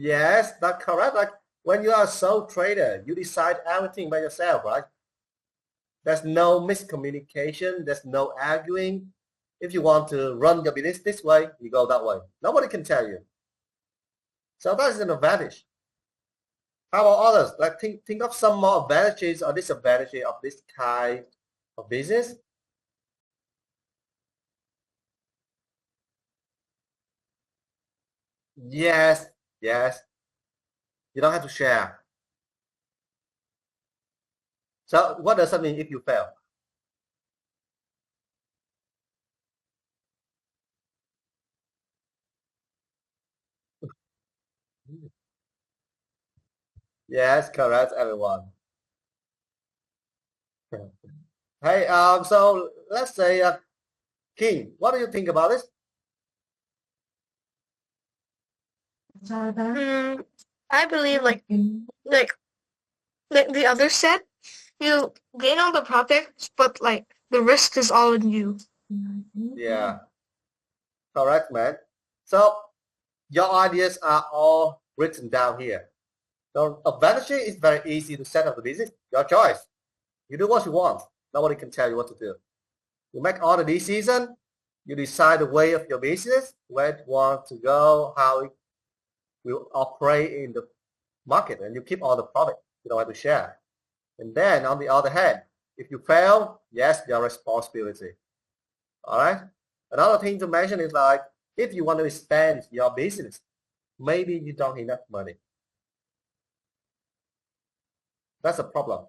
Yes, that's correct. Like when you are a sole trader, you decide everything by yourself, right? There's no miscommunication. There's no arguing. If you want to run your business this way, you go that way. Nobody can tell you. So that is an advantage. How about others? Like think of some more advantages or disadvantages of this kind of business. Yes, yes. You don't have to share. So what does that mean if you fail? Yes, correct, everyone. Hey, so let's say, King, what do you think about this? I believe like the other said, you gain all the profits, but like the risk is all in you. Yeah, correct, man. So your ideas are all written down here. So eventually, it's very easy to set up the business. Your choice. You do what you want. Nobody can tell you what to do. You make all the decision. You decide the way of your business, where you want to go, how it will operate in the market, and you keep all the profit. You don't have to share. And then on the other hand, if you fail, yes, your responsibility. All right. Another thing to mention is like if you want to expand your business, maybe you don't have enough money. That's a problem.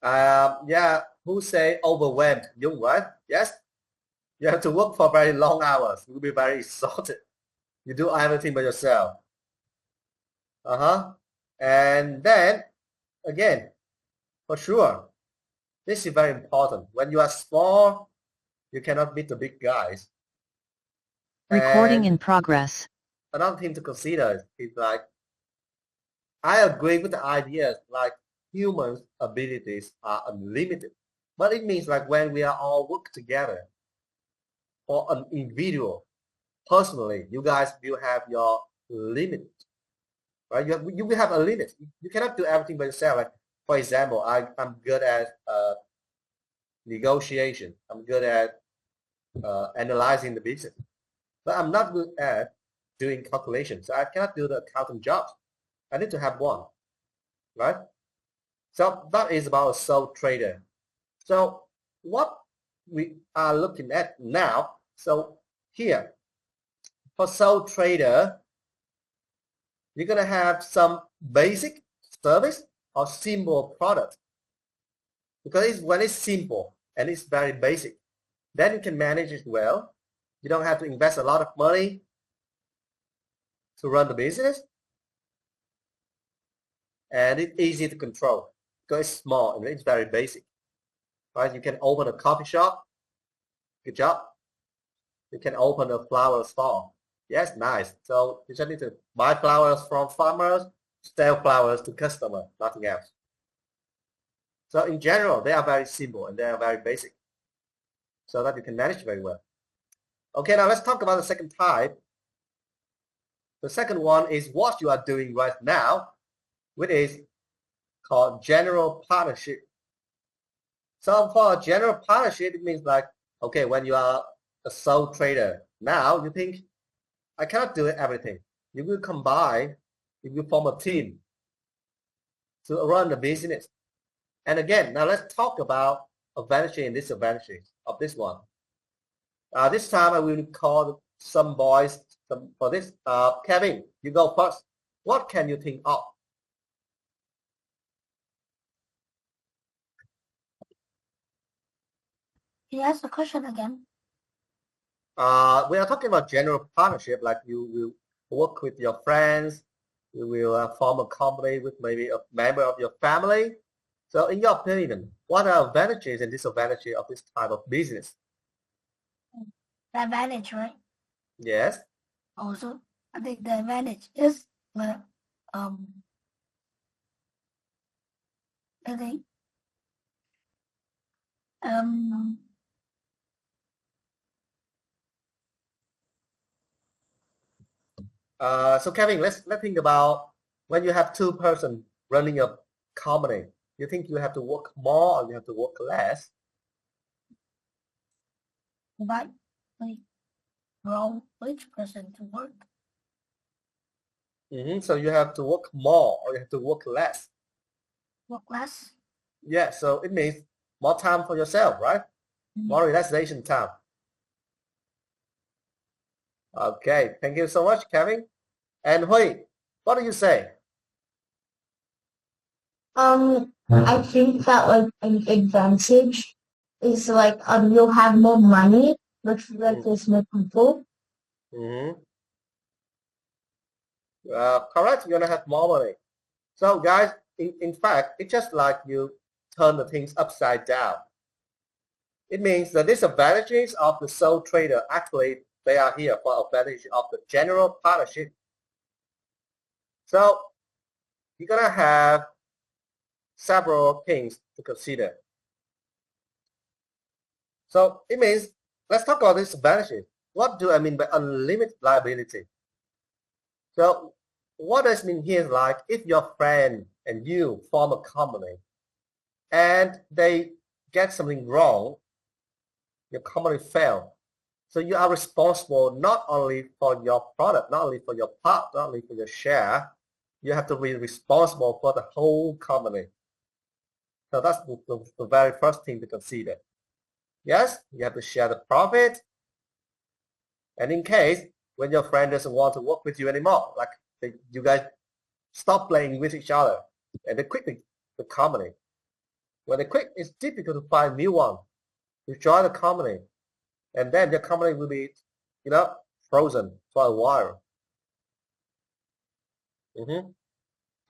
Yeah, who say overwhelmed? You right? Yes. You have to work for very long hours. You'll be very exhausted. You do everything by yourself. And then again, for sure, this is very important. When you are small, you cannot beat the big guys. Recording And in progress. another thing to consider is like, I agree with the idea like humans' abilities are unlimited. But it means like when we are all work together for an individual, personally, you guys will have your limit, right? You will have a limit. You cannot do everything by yourself. Like, for example, I'm good at negotiation. I'm good at analyzing the business, but I'm not good at doing calculations. So I cannot do the accounting jobs. I need to have one, right? So that is about a sole trader. So what we are looking at now, so here, for sole trader, you're going to have some basic service or simple product. Because when it's simple and it's very basic, then you can manage it well. You don't have to invest a lot of money to run the business. And it's easy to control because it's small and it's very basic. Right? You can open a coffee shop. Good job. You can open a flower store. Yes, nice. So you just need to buy flowers from farmers, sell flowers to customers, nothing else. So in general, they are very simple and they are very basic so that you can manage very well. Okay, now let's talk about the second type. The second one is what you are doing right now, which is called general partnership. So for a general partnership, it means like, okay, when you are a sole trader, now you think, I cannot do everything. You will combine, you will form a team to run the business. And again, now let's talk about advantages and disadvantages of this one. This time I will call some boys for this. Kevin, you go first. What can you think of? Can you ask the question again? We are talking about general partnership, like you will work with your friends, you will form a company with maybe a member of your family. So in your opinion, what are advantages and disadvantages of this type of business? The advantage, right? Yes. Also, I think the advantage is that I think So Kevin, let's think about when you have two person running a company. You think you have to work more or you have to work less? but like grow each person to work. So you have to work more or you have to work less? Work less. Yeah, so it means more time for yourself, right? More relaxation time. Okay, thank you so much, Kevin. And Hui, what do you say? I think that like an advantage is like you'll have more money, which is more people. Correct, you're gonna have more money. So guys, in fact, it's just like you turn the things upside down. It means the disadvantages of the sole trader, actually they are here for advantage of the general partnership. So you're gonna have several things to consider. So it means, let's talk about disadvantages. What do I mean by unlimited liability? So what does mean here is like if your friend and you form a company and they get something wrong, your company fail. So you are responsible not only for your product, not only for your part, not only for your share, you have to be responsible for the whole company. So that's the very first thing to consider. Yes, you have to share the profit. And in case when your friend doesn't want to work with you anymore, like you guys stop playing with each other and they quit the company. When they quit, it's difficult to find new one to join the company. And then the company will be, frozen for a while.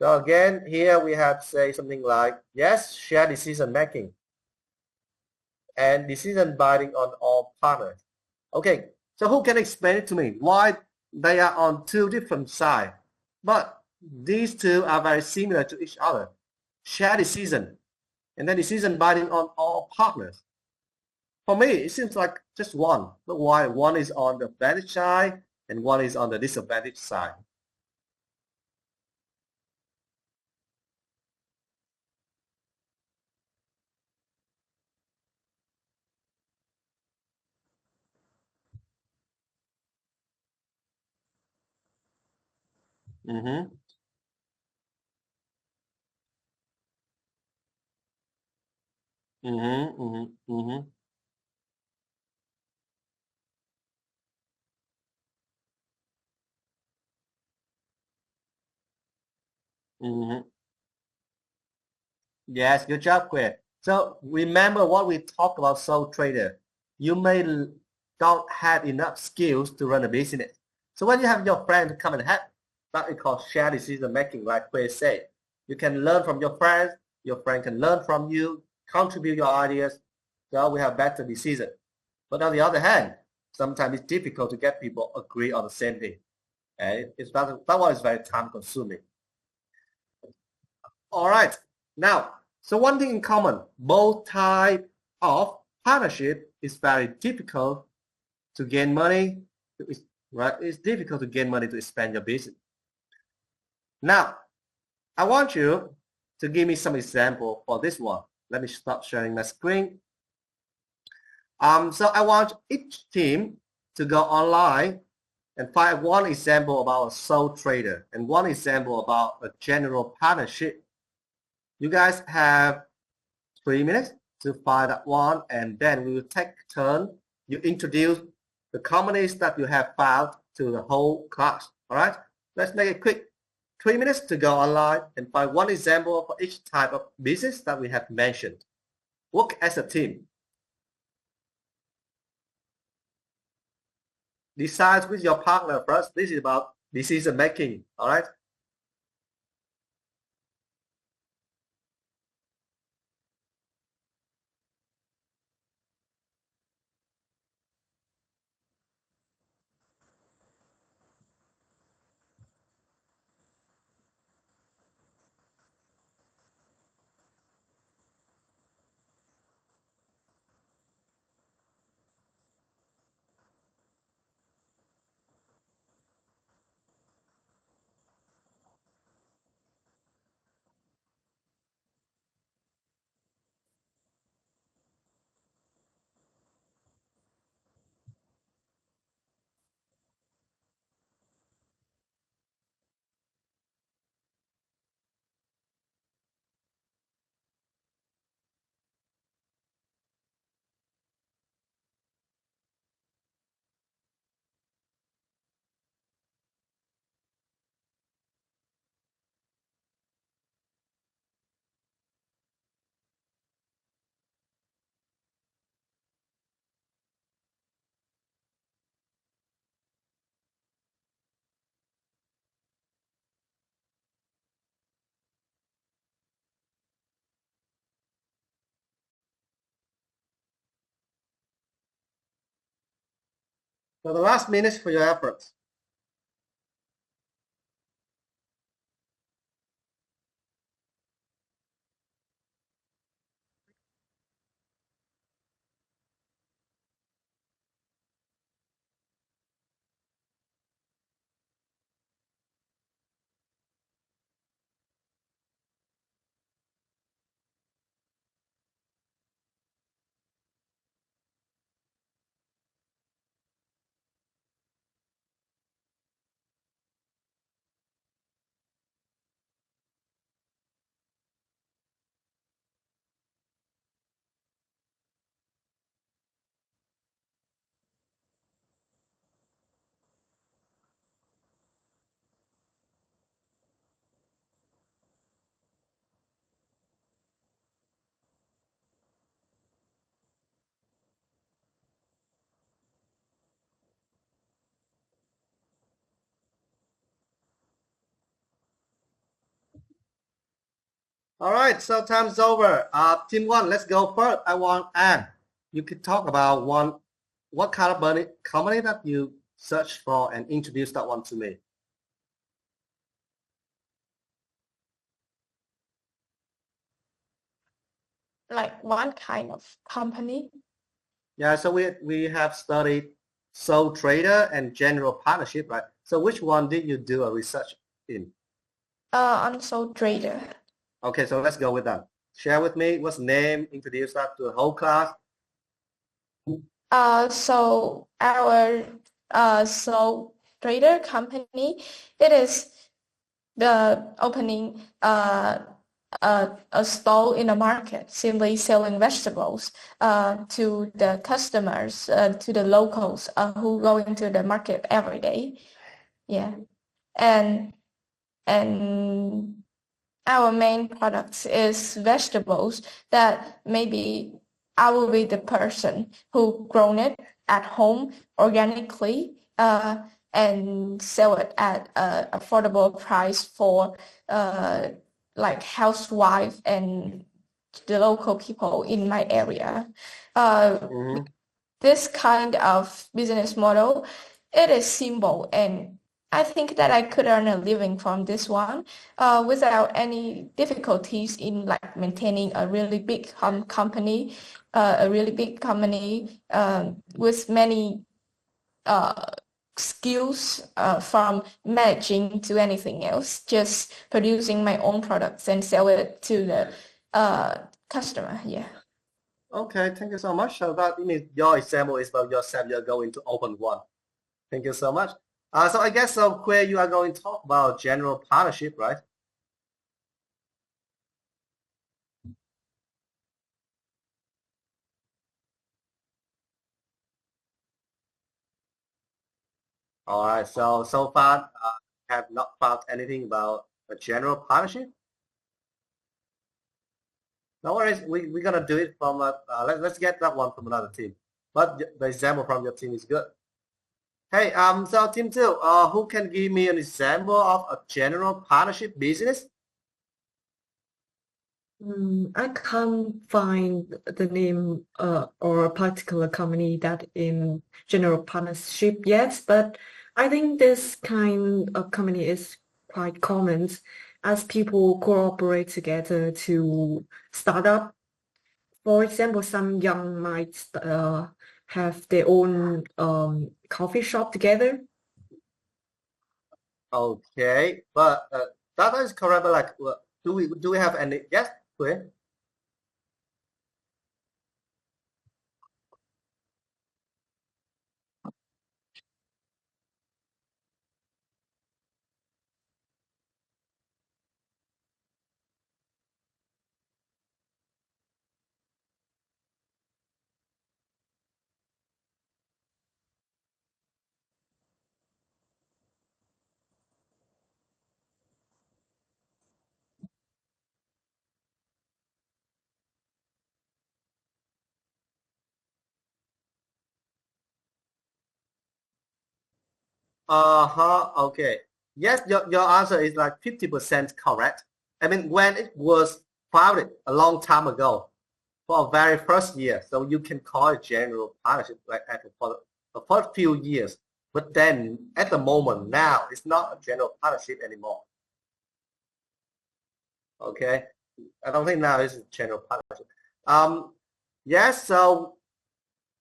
So again, here we have say something like, yes, share decision making and decision binding on all partners. Okay, so who can explain it to me? Why they are on two different sides, but these two are very similar to each other. Share decision and then decision binding on all partners. For me, it seems like just one, but why one is on the advantage side and one is on the disadvantage side? Mm-hmm. Mm-hmm. Mm-hmm. Mm-hmm. Mm-hmm. Yes, good job, Quinn. So remember what we talked about sole trader. You may don't have enough skills to run a business. So when you have your friend come and help, that is called shared decision making, like Quinn said. You can learn from your friend can learn from you, contribute your ideas, so we have better decision. But on the other hand, sometimes it's difficult to get people agree on the same thing. And that one is very time consuming. All right. Now, so one thing in common, both type of partnership is very difficult to gain money. Right? It's difficult to gain money to expand your business. Now, I want you to give me some example for this one. Let me stop sharing my screen. So I want each team to go online and find one example about a sole trader and one example about a general partnership. You guys have 3 minutes to find that one, and then we will take turn. You introduce the companies that you have found to the whole class. All right, let's make it quick. 3 minutes to go online and find one example for each type of business that we have mentioned. Work as a team. Decide with your partner first. This is about decision making. All right. So the last minutes for your efforts. All right, so time's over. Team one, let's go first. I want Anne. You could talk about what kind of company that you search for and introduce that one to me. Like one kind of company. Yeah, so we have studied sole trader and general partnership, right? So which one did you do a research in? I'm sole trader. Okay, so let's go with that. Share with me what's the name, introduce that to the whole class. So our sole trader company, it is the opening a stall in the market, simply selling vegetables to the customers, to the locals who go into the market every day. Yeah, and our main products is vegetables that maybe I will be the person who grown it at home organically and sell it at an affordable price for like housewife and the local people in my area. This kind of business model, it is simple, and I think that I could earn a living from this one without any difficulties in like maintaining a really big company, with many skills from managing to anything else, just producing my own products and sell it to the customer. Yeah. Okay, thank you so much. So that means your example is about yourself. You're going to open one. Thank you so much. So I guess where you are going to talk about general partnership, right? All right. So far, have not found anything about a general partnership. No worries. We're gonna do it from let's get that one from another team. But the example from your team is good. Hey, so team two, who can give me an example of a general partnership business? I can't find the name or a particular company that in general partnership yet, but I think this kind of company is quite common as people cooperate together to start up. For example, some young might have their own coffee shop together. Okay, but that is correct. But like, do we have any? Yes, clear. Okay. Yes, your answer is like 50% correct. I mean, when it was founded a long time ago, for a very first year, so you can call it general partnership like for for a few years. But then at the moment now, it's not a general partnership anymore. Okay, I don't think now it's a general partnership. Yes, so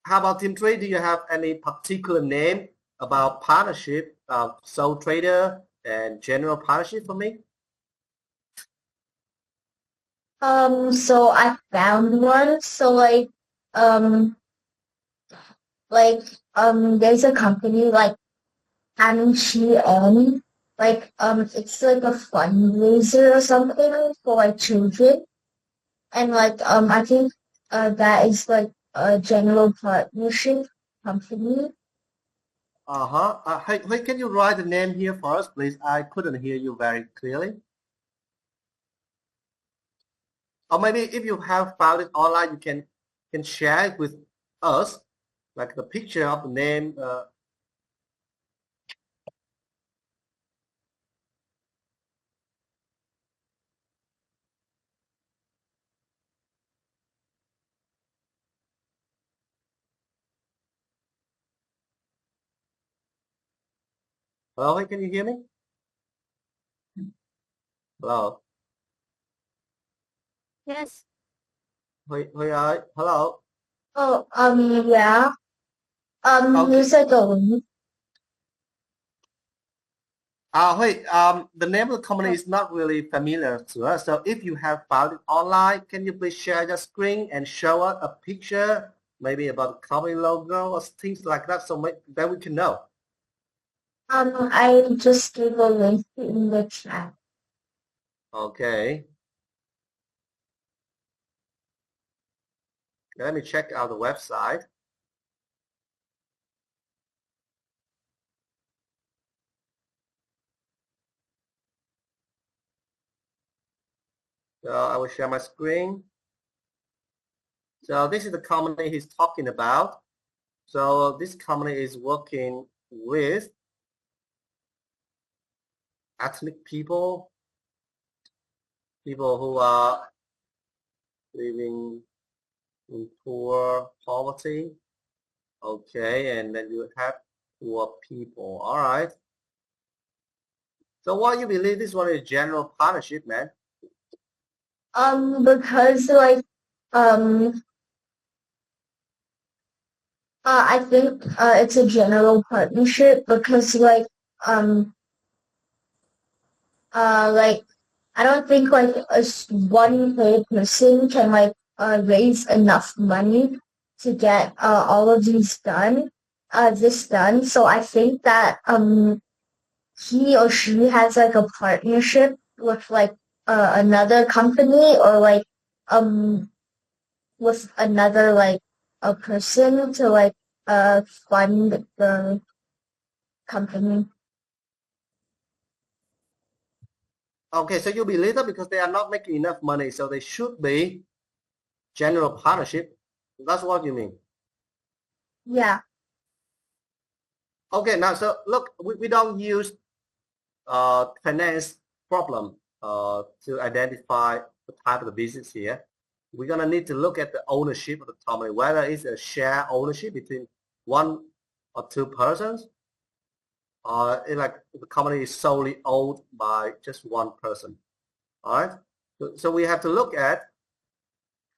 how about Team 3? Do you have any particular name about partnership, sole trader and general partnership for me? So I found one. So there's a company like N, it's like a fundraiser or something for like children, and I think that is like a general partnership company. Hey, can you write the name here for us, please? I couldn't hear you very clearly. Or maybe if you have found it online, you can share it with us, like the picture of the name. Hello, hey, can you hear me? Hello. Yes. Hello. Oh, yeah. Okay. Here's like a link. Wait, the name of the company is not really familiar to us. So if you have found it online, can you please share your screen and show us a picture, maybe about the company logo or things like that, so that we can know. I just gave a link in the chat. Okay. Let me check out the website. So I will share my screen. So this is the company he's talking about. So this company is working with ethnic people who are living in poor poverty. Okay, and then you have poor people. All right. So why you believe this one is general partnership, man? Because I think it's a general partnership because I don't think like one paid person can raise enough money to get all of these done, this done. So I think that he or she has like a partnership with another company or with another a person to fund the company. Okay, so you believe that because they are not making enough money, so they should be general partnership. That's what you mean. Yeah. Okay, now so look, we don't use finance problem to identify the type of the business here. We're gonna need to look at the ownership of the company, whether it's a share ownership between one or two persons, or like the company is solely owned by just one person. All right. So we have to look at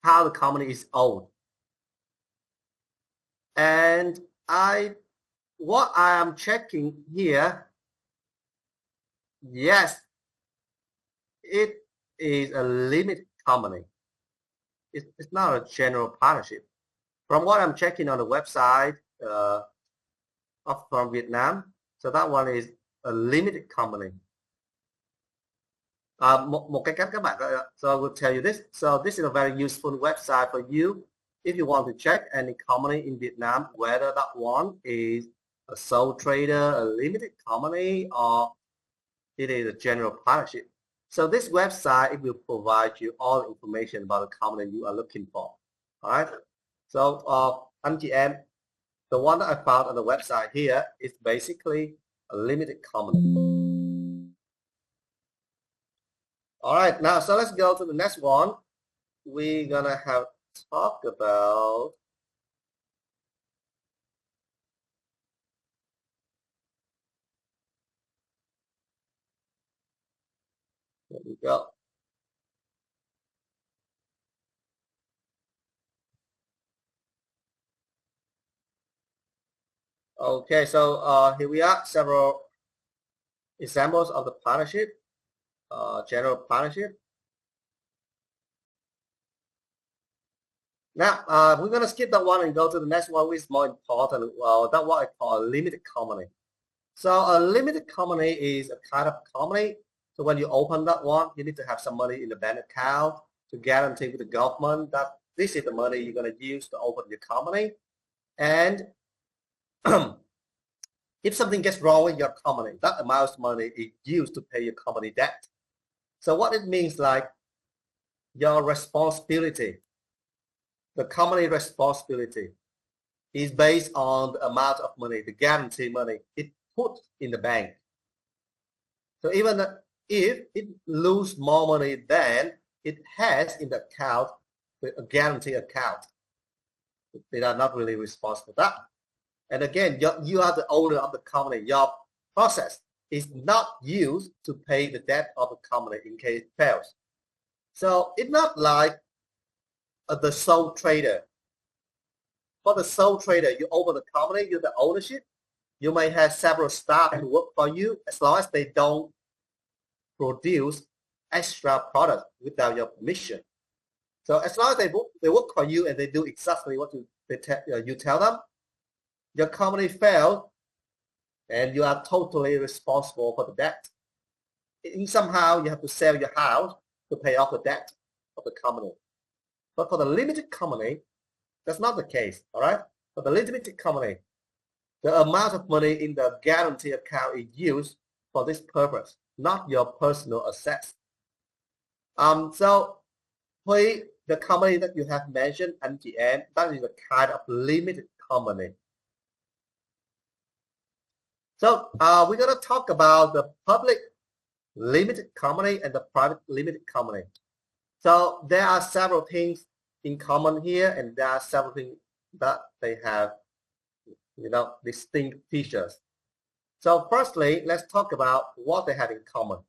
how the company is owned. And what I am checking here, yes, it is a limited company. It's not a general partnership. From what I'm checking on the website from Vietnam, so that one is a limited company. Một cái cách các bạn, so I will tell you this. So this is a very useful website for you if you want to check any company in Vietnam, whether that one is a sole trader, a limited company, or it is a general partnership. So this website, it will provide you all the information about the company you are looking for. All right. So anh chị em, the one that I found on the website here is basically a limited company. All right, now so let's go to the next one. We're gonna have talk about There we go. Okay, so here we are, several examples of the partnership, general partnership. Now, we're going to skip that one and go to the next one, which is more important. Well, that what I call a limited company. So a limited company is a kind of company. So when you open that one, you need to have some money in the bank account to guarantee with the government that this is the money you're going to use to open your company. And if something gets wrong with your company, that amount of money is used to pay your company debt. So what it means, like your responsibility, the company responsibility is based on the amount of money, the guarantee money it put in the bank. So even if it lose more money than it has in the account, a guarantee account, they are not really responsible for that. And again, you are the owner of the company. Your process is not used to pay the debt of the company in case it fails. So it's not like the sole trader. For the sole trader, you open the company, you're the ownership. You may have several staff to work for you as long as they don't produce extra products without your permission. So as long as they work for you and they do exactly what you tell them, your company failed and you are totally responsible for the debt. And somehow you have to sell your house to pay off the debt of the company. But for the limited company, that's not the case, all right? For the limited company, the amount of money in the guarantee account is used for this purpose, not your personal assets. So the company that you have mentioned at the end, that is a kind of limited company. So we're going to talk about the public limited company and the private limited company. So there are several things in common here, and there are several things that they have, distinct features. So firstly, let's talk about what they have in common.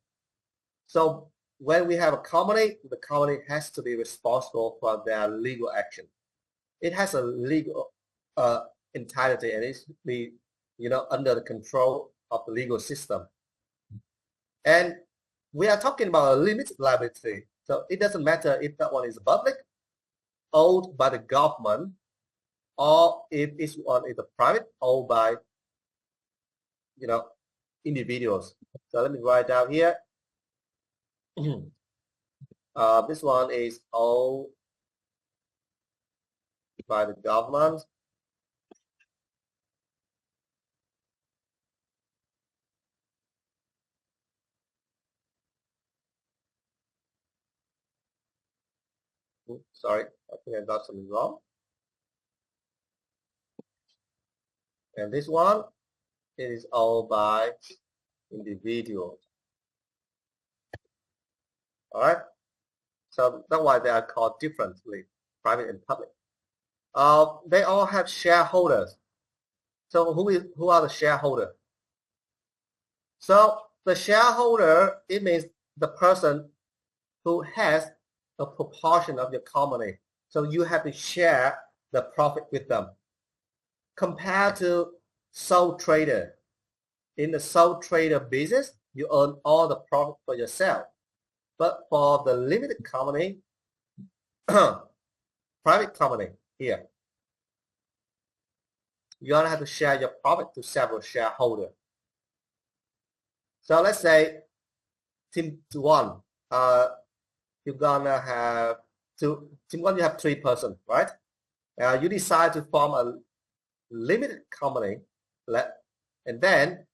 So when we have a company, the company has to be responsible for their legal action. It has a legal entirety, and it's under the control of the legal system. And we are talking about a limited liability. So it doesn't matter if that one is public, owned by the government, or if it's one is a private, owned by individuals. So let me write down here. This one is owned by the government. Oops, sorry, I think I got something wrong. And this one is owned by individuals. All right. So that's why they are called differently, private and public. They all have shareholders. So who are the shareholders? So the shareholder, it means the person who has a proportion of your company. So you have to share the profit with them. Compared to sole trader. In the sole trader business, you earn all the profit for yourself. But for the limited company, private company here, you're gonna have to share your profit to several shareholders. So let's say team one, you're gonna have team one, you have 3 persons, right? You decide to form a limited company, and then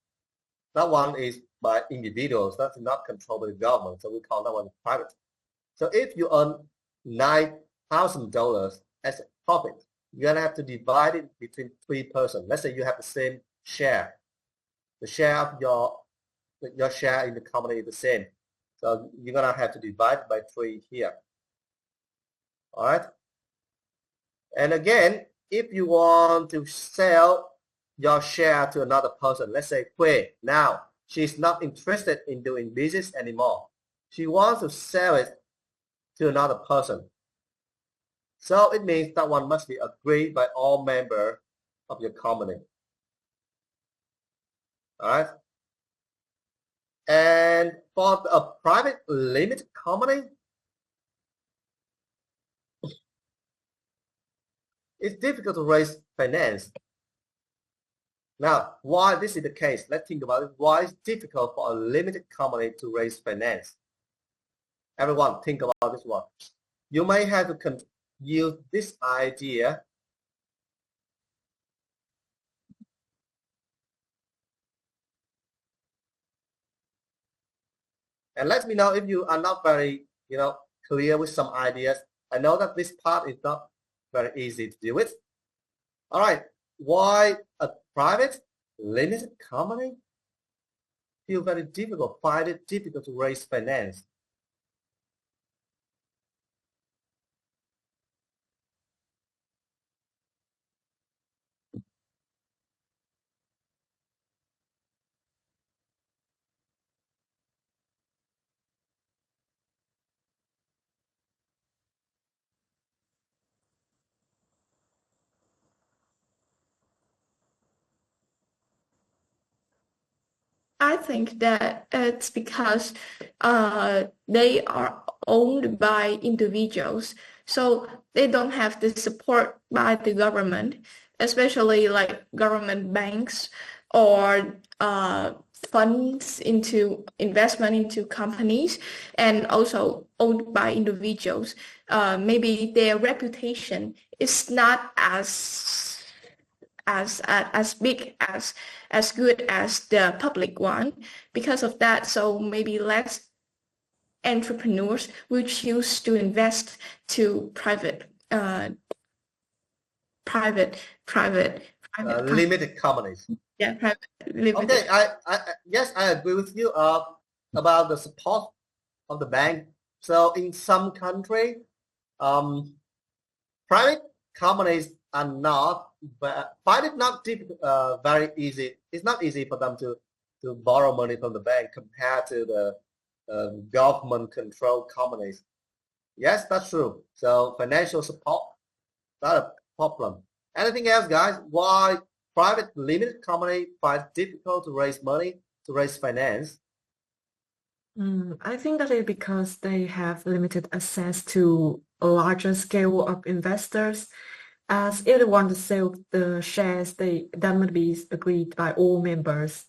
that one is by individuals. That's not controlled by the government, so we call that one private. So if you earn $9,000 as a profit, you're gonna have to divide it between 3 persons. Let's say you have the same share. The share of your share in the company is the same. So you're gonna have to divide by 3 here. All right. And again, if you want to sell your share to another person, let's say Hui, now she's not interested in doing business anymore. she wants to sell it to another person. So it means that one must be agreed by all members of your company. All right. And for a private limited company, it's difficult to raise finance. Now, why this is the case? Let's think about it. Why it's difficult for a limited company to raise finance? Everyone, think about this one. You may have to use this idea. And let me know if you are not very, clear with some ideas. I know that this part is not very easy to deal with. All right, why a private limited company feel very difficult, find it difficult to raise finance? I think that it's because they are owned by individuals, so they don't have the support by the government, especially like government banks or funds into investment into companies, and also owned by individuals. Maybe their reputation is not as big as good as the public one. Because of that, so maybe less entrepreneurs will choose to invest to private Limited companies. Yeah, private limited. Okay, yes, I agree with you about the support of the bank. So in some country, private companies are not, find it not very easy. It's not easy for them to borrow money from the bank compared to the government-controlled companies. Yes, that's true. So financial support, not a problem. Anything else, guys? Why private limited company find it difficult to raise money, to raise finance? I think that is because they have limited access to a larger scale of investors. As if they want to sell the shares, that must be agreed by all members.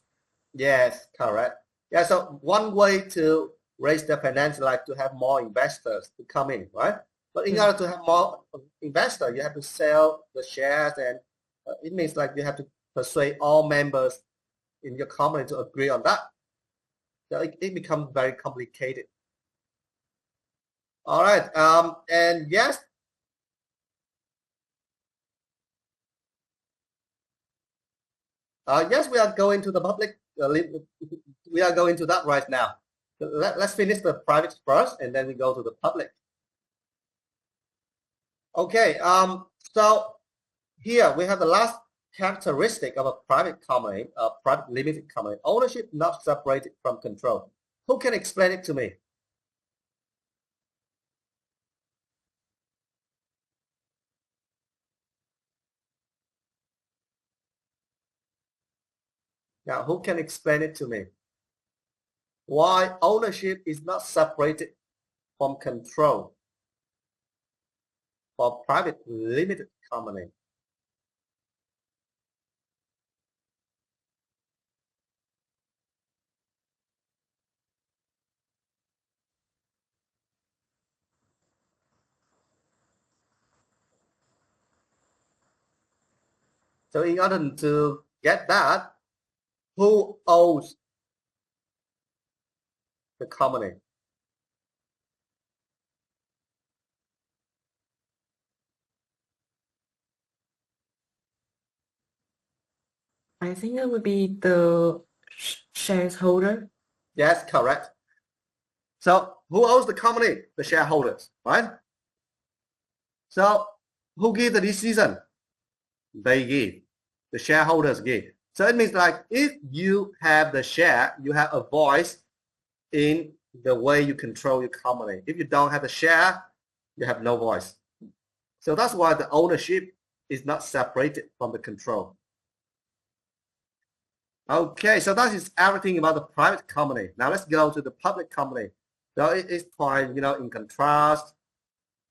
Yes, correct. Yeah, so one way to raise the finance is like to have more investors to come in, right? But in order to have more investors, you have to sell the shares, and it means like you have to persuade all members in your company to agree on that. So it becomes very complicated. All right, and yes, yes, we are going to the public. We are going to that right now. Let's finish the private first, and then we go to the public. Okay, so here we have the last characteristic of a private company, a private limited company: ownership not separated from control. Who can explain it to me? Now, who can explain it to me? Why ownership is not separated from control for private limited company? So in order to get that, who owns the company? I think it would be the shareholder. Yes, correct. So who owns the company? The shareholders, right? So who give the decision? They give. The shareholders give. So it means like if you have the share, you have a voice in the way you control your company. If you don't have a share, you have no voice. So that's why the ownership is not separated from the control. Okay, so that is everything about the private company. Now let's go to the public company. So it is quite, in contrast.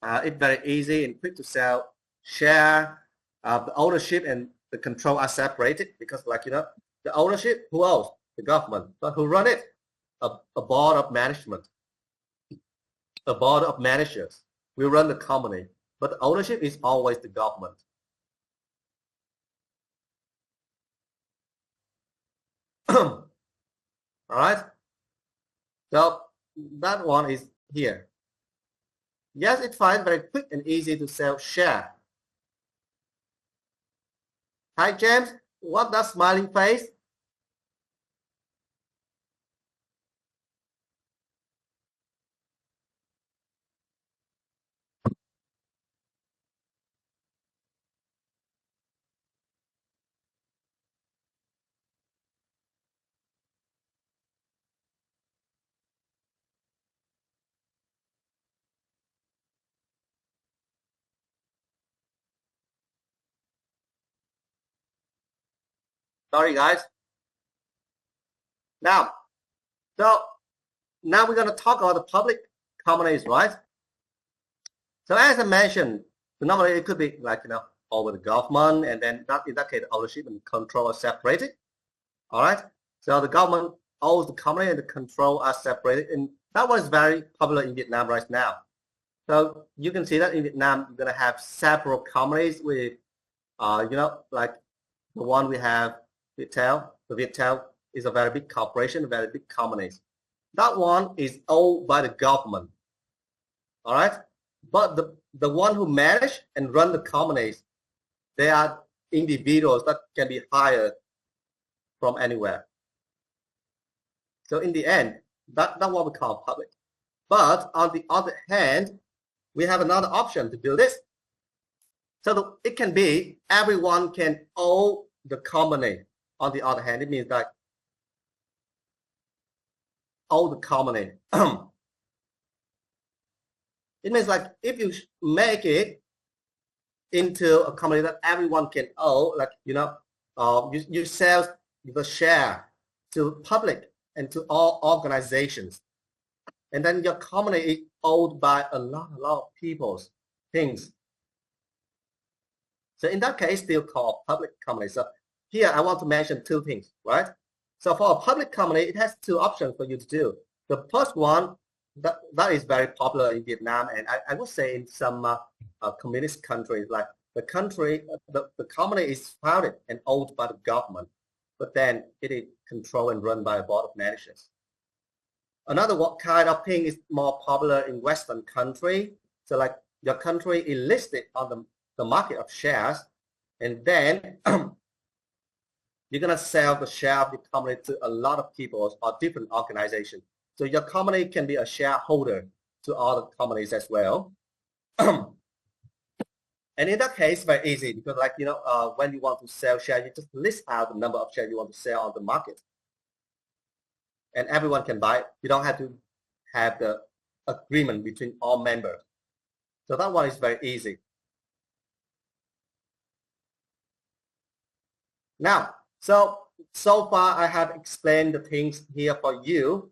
It's very easy and quick to sell share. The ownership and the control are separated because, the ownership, who owns? The government. But who run it? A board of management. A board of managers will run the company. But the ownership is always the government. All right. So that one is here. Yes, it's fine, very quick and easy to sell share. Hi, James. What that smiling face? Sorry, guys. Now we're going to talk about the public companies, right? So as I mentioned, normally it could be over the government, and then in that case, ownership and control are separated. All right. So the government owns the company and the control are separated, and that was very popular in Vietnam right now. So you can see that in Vietnam, you're going to have several companies with, like the one we have, Viettel. The Viettel is a very big corporation, a very big company. That one is owned by the government. All right. But the one who manage and run the companies, they are individuals that can be hired from anywhere. So in the end, that's what we call public. But on the other hand, we have another option to do this. So it can be everyone can own the company. On the other hand, it means that own the company. It means like if you make it into a company that everyone can own, you sell the share to public and to all organizations, and then your company is owned by a lot of people's things. So in that case, still called public company. So here I want to mention two things, right? So for a public company, it has two options for you to do. The first one, that is very popular in Vietnam, and I would say in some communist countries, like the company is founded and owned by the government, but then it is controlled and run by a board of managers. Another kind of thing is more popular in Western country. So like your country is listed on the market of shares, and then you're going to sell the share of the company to a lot of people or different organizations. So your company can be a shareholder to other companies as well. And in that case, very easy because when you want to sell shares, you just list out the number of shares you want to sell on the market. And everyone can buy it. You don't have to have the agreement between all members. So that one is very easy. Now, so far I have explained the things here for you.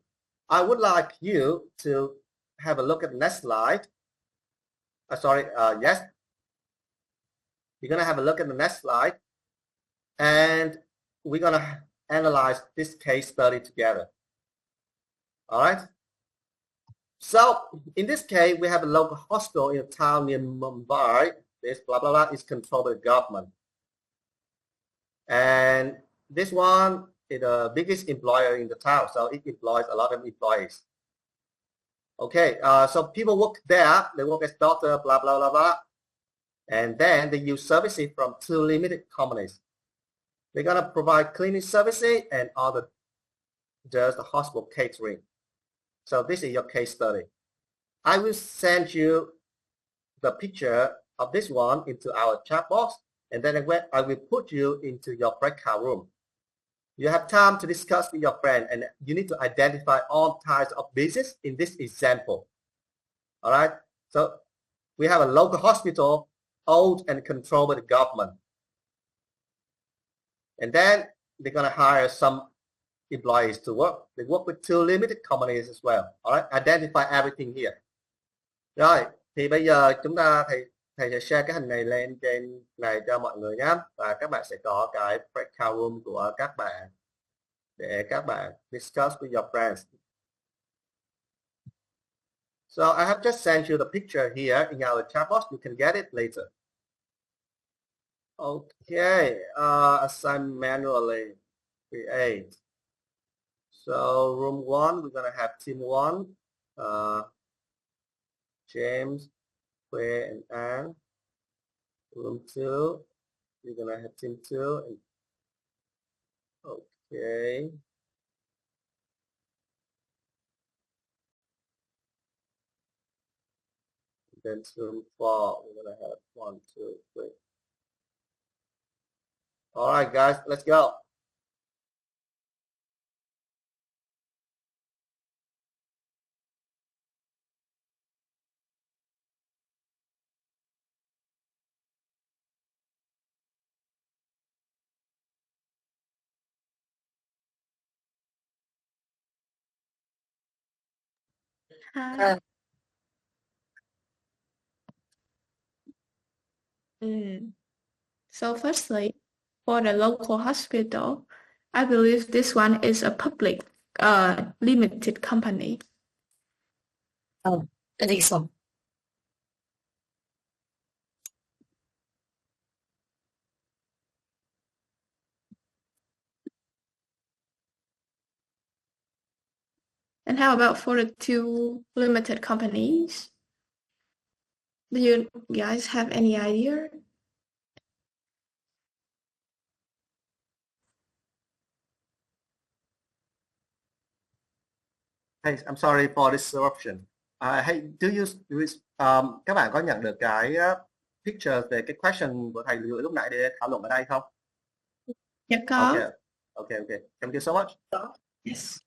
I would like you to have a look at the next slide. Yes. You're going to have a look at the next slide, and we're going to analyze this case study together. All right. So in this case, we have a local hospital in a town near Mumbai. This blah, blah, blah is controlled by the government. And this one is the biggest employer in the town. So it employs a lot of employees. Okay, so people work there. They work as doctor, blah, blah, blah, blah. And then they use services from two limited companies. They're going to provide cleaning services and other does the hospital catering. So this is your case study. I will send you the picture of this one into our chat box, and then I will put you into your breakout room. You have time to discuss with your friend, and you need to identify all types of business in this example. All right. So we have a local hospital, owned and controlled by the government. And then they're going to hire some employees to work. They work with two limited companies as well. All right. Identify everything here. Rồi, thì bây giờ chúng ta thầy sẽ share cái hình này lên trên này cho mọi người nhé. Và các bạn sẽ có cái breakout room của các bạn để các bạn discuss with your friends. So I have just sent you the picture here in our chat box. You can get it later. Okay, assign manually, create. So room 1, we're gonna have team 1, James, Quay, and Anne. Room 2, you're gonna have team 2. And, okay. Then room 4, we're gonna have 1, 2, 3. All right, guys, let's go. Hi. So firstly, for the local hospital, I believe this one is a public limited company. Oh, I think so. And how about for the two limited companies? Do you guys have any idea? Hey, I'm sorry for this interruption. Hey, các bạn có nhận được cái picture về cái question của thầy gửi lúc nãy để thảo luận ở đây không? Dạ có. Okay. Okay, okay. Thank you so much. Yes.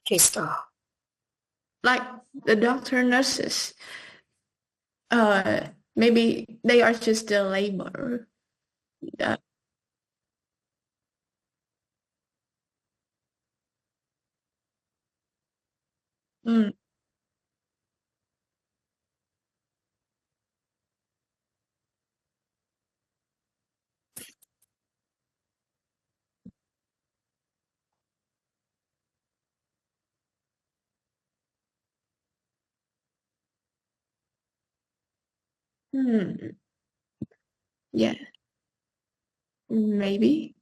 Crystal. Like the doctor, nurses, maybe they are just the labor. Mm. Yeah, maybe.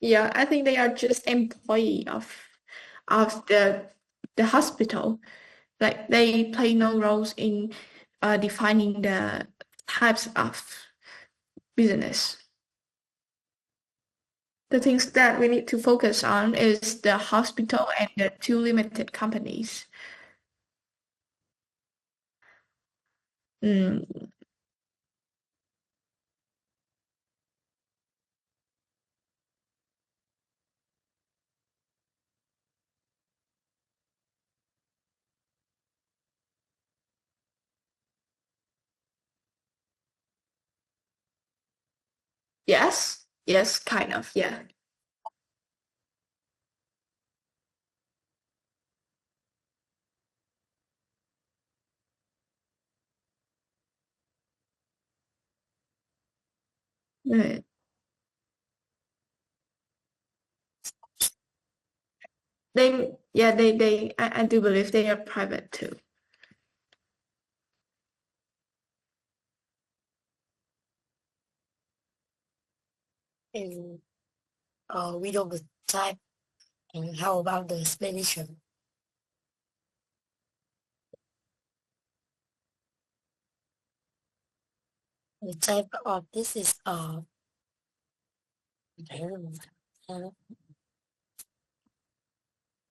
Yeah, I think they are just employee of the hospital. Like they play no roles in defining the types of business. The things that we need to focus on is the hospital and the two limited companies. Yes, kind of, yeah. Right. I do believe they are private too. And we know the type. And how about the explanation? The type of this is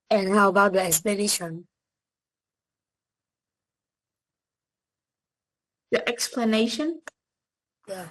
and how about the explanation? The explanation? Yeah.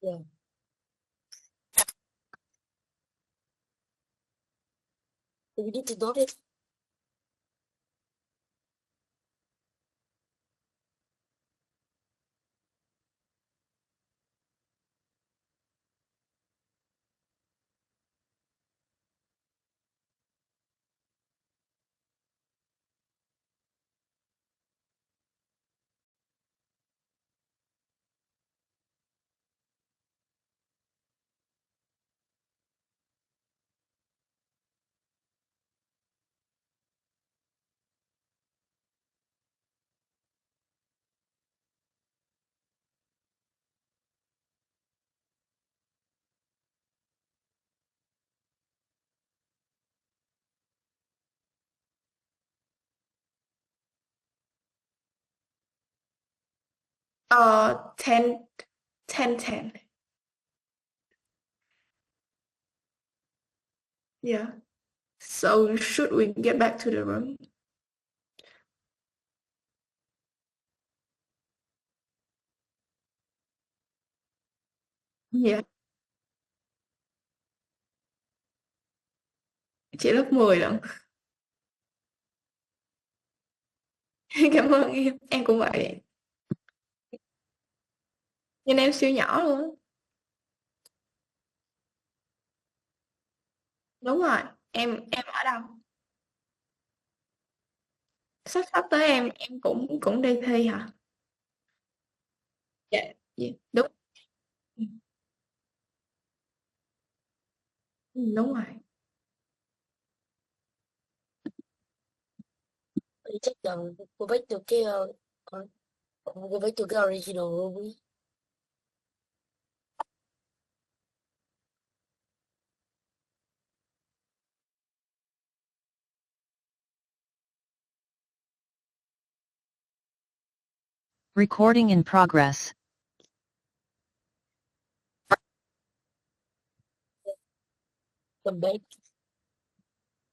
Yeah. We need to know it. Ten, 10. Yeah. So should we get back to the room? Yeah. Chị lớp 10 lận. Cảm ơn em cũng vậy. Nhưng em siêu nhỏ luôn á. Đúng rồi, em ở đâu? Sắp tới em cũng đi thi hả? Dạ, dạ, đúng. Ừ, đúng rồi. Để chắc chắn go back to cái go back to cái original movie. Recording in progress. Come back.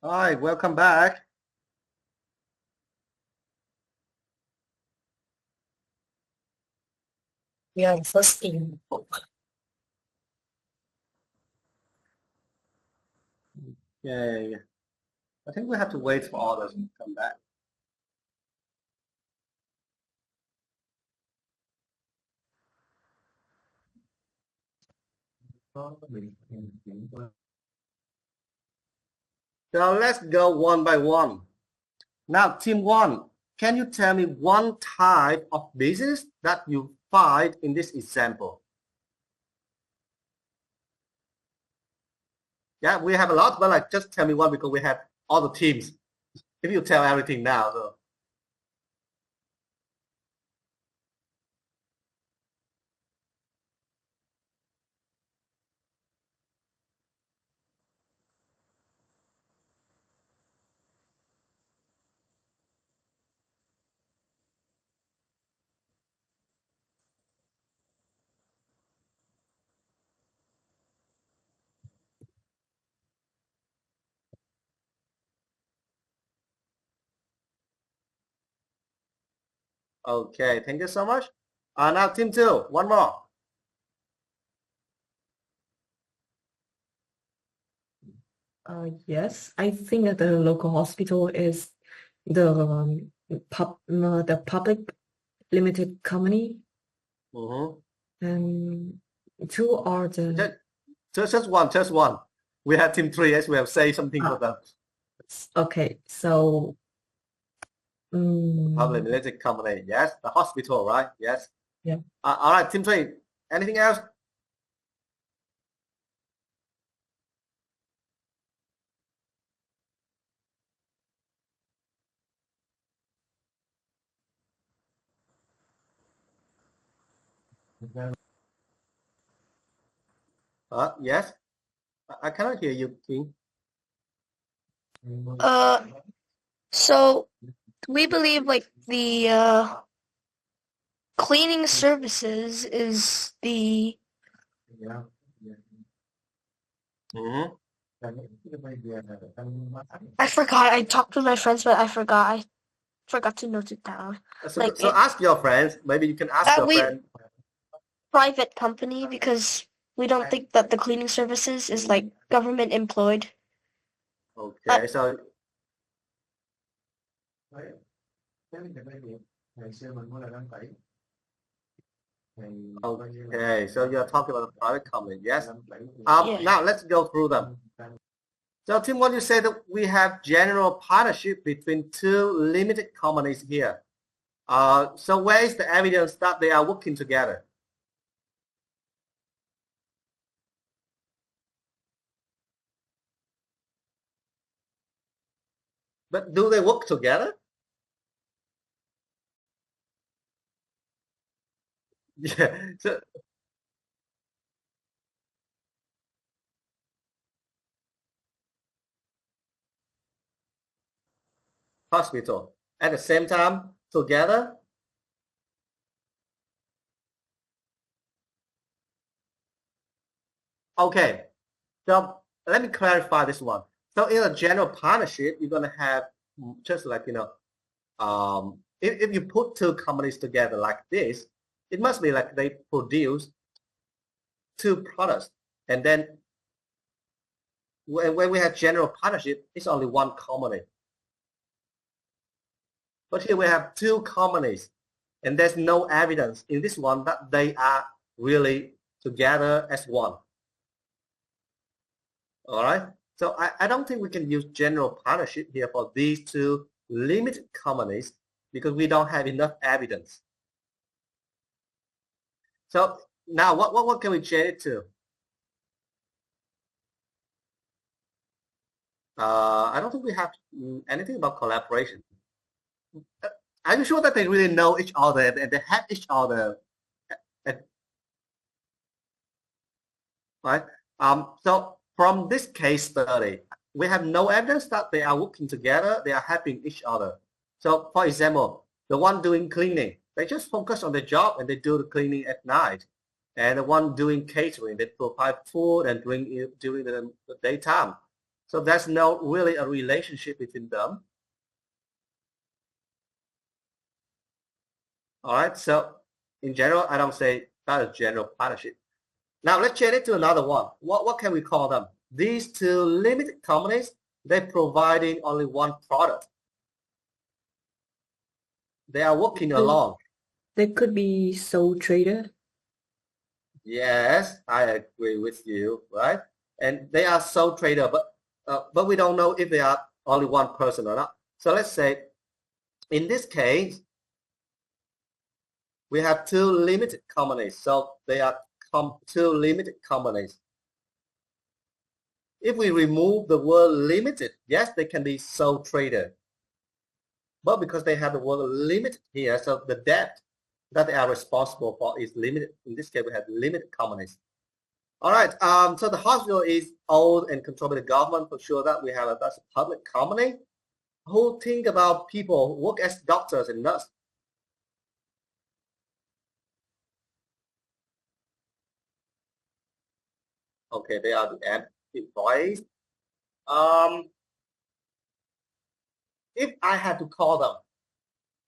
Hi, welcome back. We are first in book. Yay. I think we have to wait for others to come back. So let's go one by one. Now, team one, can you tell me one type of business that you find in this example? Yeah, we have a lot, but like just tell me one because we have all the teams. If you tell everything now, so. Okay, thank you so much. Now team two, one more. Yes, I think that the local hospital is the the public limited company, and two are the Just one. We have team three as we have say something for them. okay. So Public limited company, yes. The hospital, right? Yes. Yeah. All right, team three. Anything else? Yes, I cannot hear you, King. So we believe like the cleaning services is the Mhm. I forgot. I talked to my friends, but I forgot to note it down. So, Like so ask your friends. Maybe you can ask your we friend. private company because we don't think that the cleaning services is like government employed. Okay, so okay, so you're talking about a private company, yes? Yeah. Now let's go through them. So Tim, what you said that we have general partnership between two limited companies here. So where is the evidence that they are working together? But do they work together? Yeah. So hospital at the same time together. Okay. So let me clarify this one. So in a general partnership, you're gonna have just like if you put two companies together like this, it must be like they produce two products, and then when we have general partnership, it's only one company. But here we have two companies, and there's no evidence in this one that they are really together as one. All right. So I don't think we can use general partnership here for these two limited companies because we don't have enough evidence. So now what can we change it to? I don't think we have anything about collaboration. Are you sure that they really know each other and they have each other? Right? So from this case study, we have no evidence that they are working together, they are helping each other. So for example, the one doing cleaning, they just focus on the job and they do the cleaning at night. And the one doing catering, they provide food and drink during the daytime. So there's no really a relationship between them. All right. So in general, I don't say that is general partnership. Now let's change it to another one. What can we call them? These two limited companies, they're providing only one product. They are working along. They could be sole trader. Yes, I agree with you, right? And they are sole trader, but we don't know if they are only one person or not. So let's say, in this case, we have two limited companies. So they are two limited companies. If we remove the word limited, yes, they can be sole trader. But because they have the word limited here, so the debt that they are responsible for is limited. In this case, we have limited companies. All right, so the hospital is owned and controlled by the government for sure that we have that's a public company. Who think about people who work as doctors and nurses? Okay, they are the employees. If I had to call them,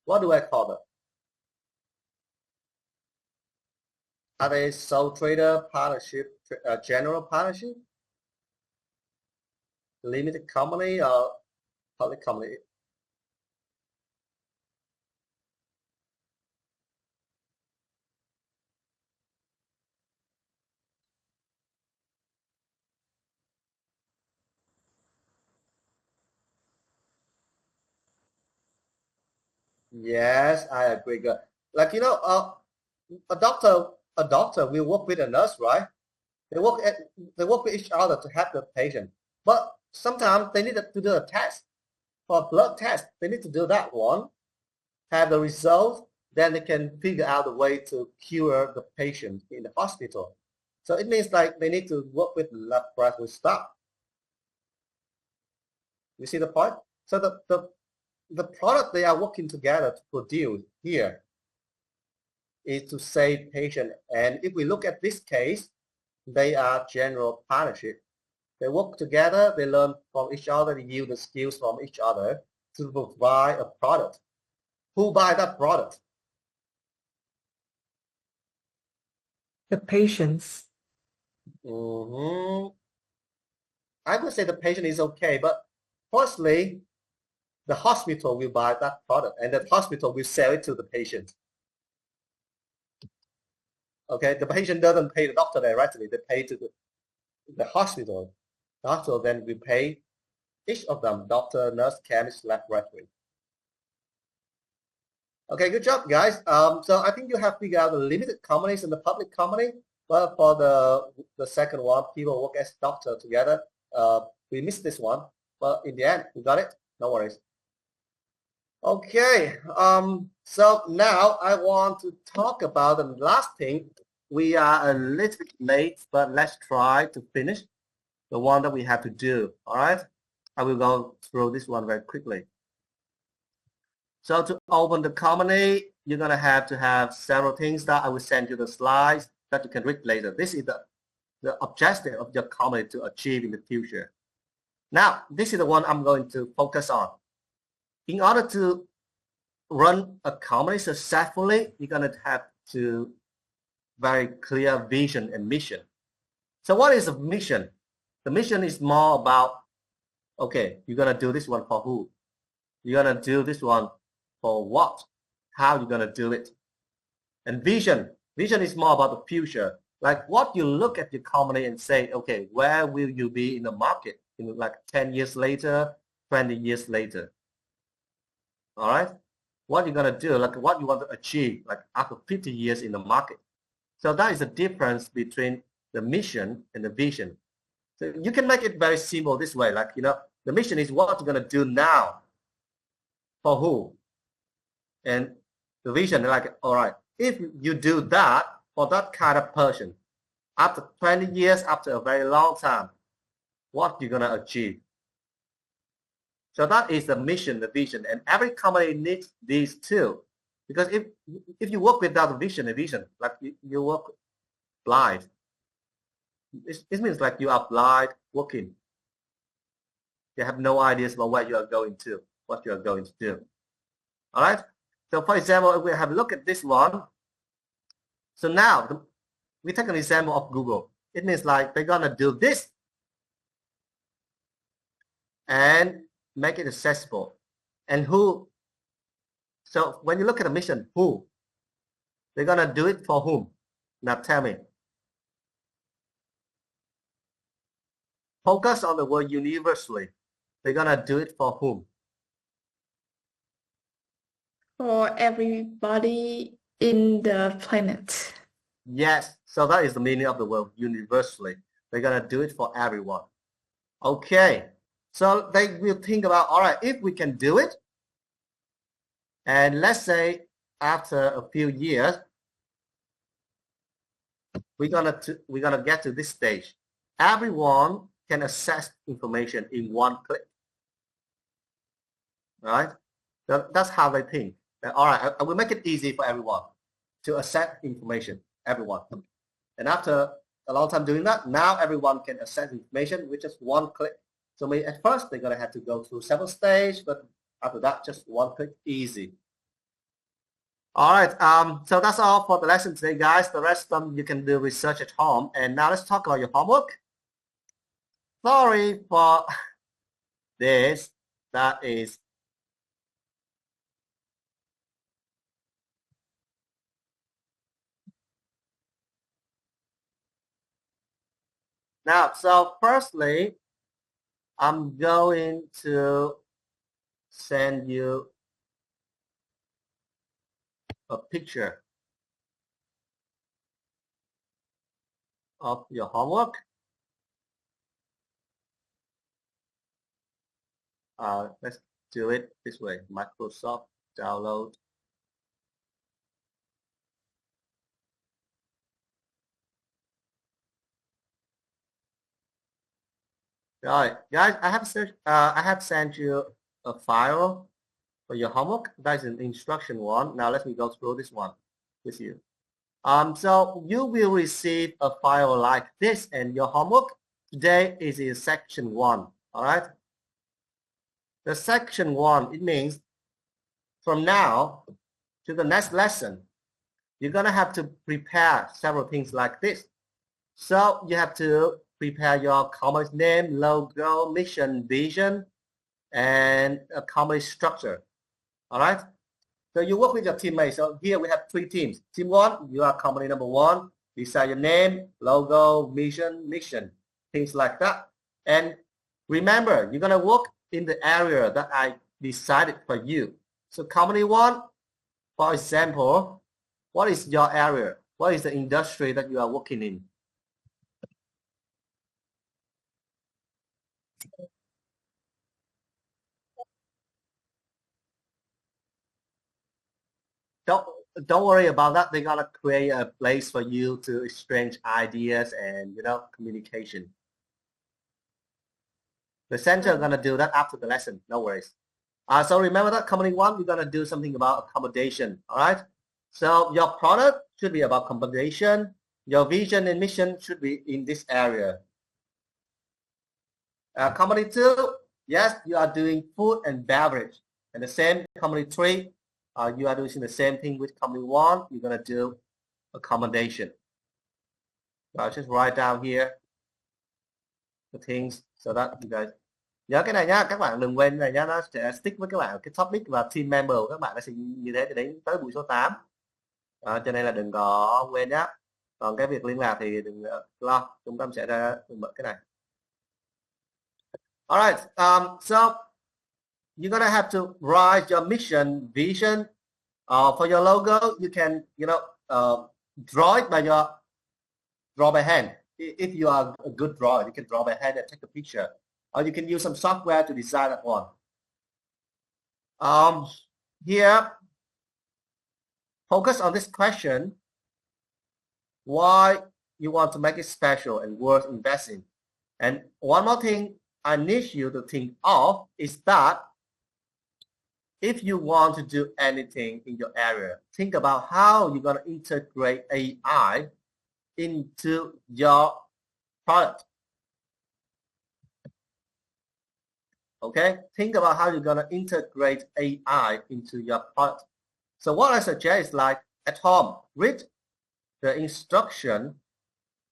what do I call them? Are they sole trader, partnership, general partnership, limited company, or public company? Yes, I agree. Good. Like a doctor will work with a nurse, right? They work with each other to help the patient. But sometimes they need to do a test for a blood test. They need to do that one, have the result, then they can figure out a way to cure the patient in the hospital. So it means like they need to work with laboratory staff. You see the point? So the product they are working together to produce here is to save patient. And if we look at this case, they are general partnership. They work together, they learn from each other, they use the skills from each other to provide a product. Who buy that product? The patients. I would say the patient is okay, but firstly, the hospital will buy that product and the hospital will sell it to the patient. Okay, the patient doesn't pay the doctor directly, they pay to the hospital. The hospital then will pay each of them, doctor, nurse, chemist, laboratory. Okay, good job, guys. So I think you have figured out the limited companies and the public company. But for the second one, people work as doctor together. We missed this one, but in the end, we got it. No worries. Okay. So now I want to talk about the last thing. We are a little bit late, but let's try to finish the one that we have to do. All right. I will go through this one very quickly. So to open the company, you're going to have several things that I will send you the slides that you can read later. This is the objective of your company to achieve in the future. Now, this is the one I'm going to focus on. In order to run a company successfully, you're going to have to very clear vision and mission. So what is the mission? The mission is more about, okay, you're going to do this one for who? You're going to do this one for what? How you're going to do it? And vision is more about the future. Like what you look at your company and say, okay, where will you be in the market in like 10 years later, 20 years later? All right? What you're going to do, like what you want to achieve, like after 50 years in the market. So that is the difference between the mission and the vision. So you can make it very simple this way, like, you know, the mission is what you're going to do now. For who? And the vision, like, all right, if you do that for that kind of person, after 20 years, after a very long time, what you're going to achieve? So that is the mission, the vision, and every company needs these two. Because if you work without the vision, like you work blind, it means like you are blind working. You have no ideas about where you are going to, what you are going to do. All right. So for example, if we have a look at this one. So now we take an example of Google. It means like they're gonna do this and make it accessible. And who? So when you look at the mission, who? They're gonna do it for whom? Now tell me. Focus on the word universally. They're gonna do it for whom? For everybody in the planet. Yes, so that is the meaning of the word universally. They're gonna do it for everyone. Okay, so they will think about, all right, if we can do it, and let's say after a few years, we're gonna get to this stage. Everyone can access information in one click. All right, so that's how they think. All right, I will make it easy for everyone to access information, everyone. And after a long time doing that, now everyone can access information with just one click. So maybe at first they're gonna have to go through several stages, but after that, just one click, easy. All right, so that's all for the lesson today, guys. The rest of them you can do research at home. And now let's talk about your homework. Sorry for this. That is now. So firstly, I'm going to send you a picture of your homework. Let's do it this way. Microsoft download. Rồi, guys, I have sent you a file for your homework. That's an instruction one. Now let me go through this one with you. So you will receive a file like this, and your homework today is in section 1. All right. The section 1, it means from now to the next lesson, you're gonna have to prepare several things like this. So you have to prepare your company name, logo, mission, vision, and a company structure. All right. So you work with your teammates. So here we have 3 teams. Team 1, you are company number 1. Decide your name, logo, mission, things like that. And remember, you're gonna work in the area that I decided for you. So company 1, for example, what is your area? What is the industry that you are working in? Don't worry about that. They're gonna create a place for you to exchange ideas and communication. The center are gonna do that after the lesson. No worries. So remember that company 1, we're gonna do something about accommodation. All right. So your product should be about accommodation. Your vision and mission should be in this area. Company 2, yes, you are doing food and beverage. And the same company 3, you are doing the same thing with company 1. You're gonna do accommodation. I'll just write down here the things so that you guys nhớ cái này nhá. Các bạn đừng quên này nhá, nó sẽ stick với các bạn cái topic và team member của các bạn nó sẽ như thế cho đến tới buổi số 8. Cho nên là đừng có quên nhá. Còn cái việc liên lạc thì đừng lo, trung tâm sẽ ra mở cái này. Alright, so you're gonna have to write your mission, vision. For your logo, you can draw it by hand. If you are a good drawer, you can draw by hand and take a picture, or you can use some software to design that one. Here, focus on this question: why you want to make it special and worth investing. And one more thing I need you to think of is that if you want to do anything in your area, think about how you're going to integrate AI into your product. Okay, think about how you're going to integrate AI into your product. So what I suggest is, like, at home, read the instruction,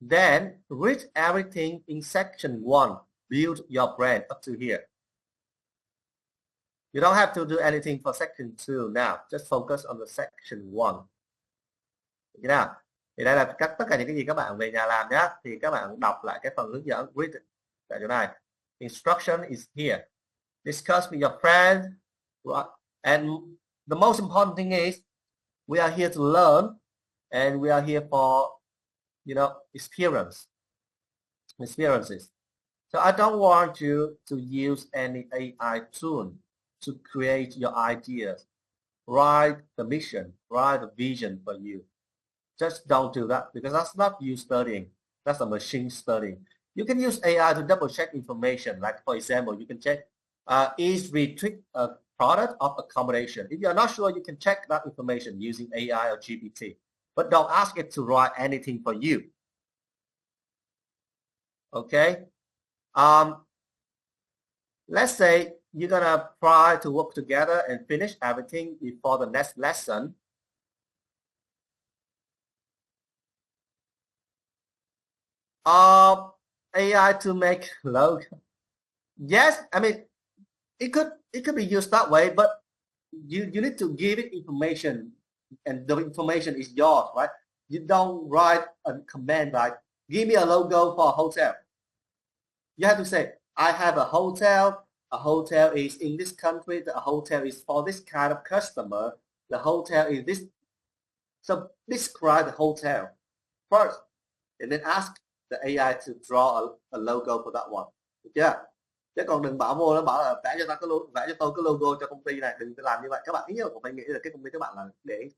then read everything in section 1, build your brand up to here. You don't have to do anything for section 2 now, just focus on the section 1. Được nào? Thì đây là tất cả những cái gì các bạn về nhà làm nhé. Thì các bạn đọc lại cái phần hướng dẫn, read it tại chỗ này. Instruction is here. Discuss with your friends. And the most important thing is, we are here to learn, and we are here for, experiences. So I don't want you to use any AI tool to create your ideas. Write the mission, write the vision for you. Just don't do that, because that's not you studying. That's a machine studying. You can use AI to double check information. Like, for example, you can check, is retreat a product of accommodation? If you're not sure, you can check that information using AI or GPT. But don't ask it to write anything for you. Okay? Let's say you're gonna try to work together and finish everything before the next lesson. AI to make logo. Yes, I mean, it could be used that way, but you need to give it information, and the information is yours, right? You don't write a command like, give me a logo for a hotel. You have to say, I have a hotel. A hotel is in this country. The hotel is for this kind of customer. The hotel is this. So describe the hotel first, and then ask the AI to draw a logo for that one. Được chưa? Chứ còn đừng bảo vô nó bảo là vẽ cho tôi cái logo cho công ty này. Đừng làm như vậy. Các bạn ý là phải nghĩ là cái công ty các bạn là để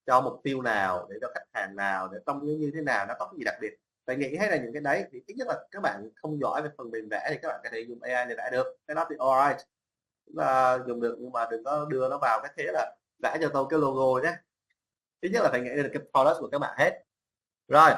cho mục tiêu nào, để cho khách hàng nào, để trong như thế nào, nó có cái gì đặc biệt. Phải nghĩ hết là những cái đấy, thì ít nhất là các bạn không giỏi về phần mềm vẽ thì các bạn có thể dùng AI để vẽ được, cái đó thì alright, là dùng được, nhưng mà đừng có đưa nó vào cái thế là vẽ cho tôi cái logo nhé. Ít nhất là phải nghĩ được cái product của các bạn hết. Rồi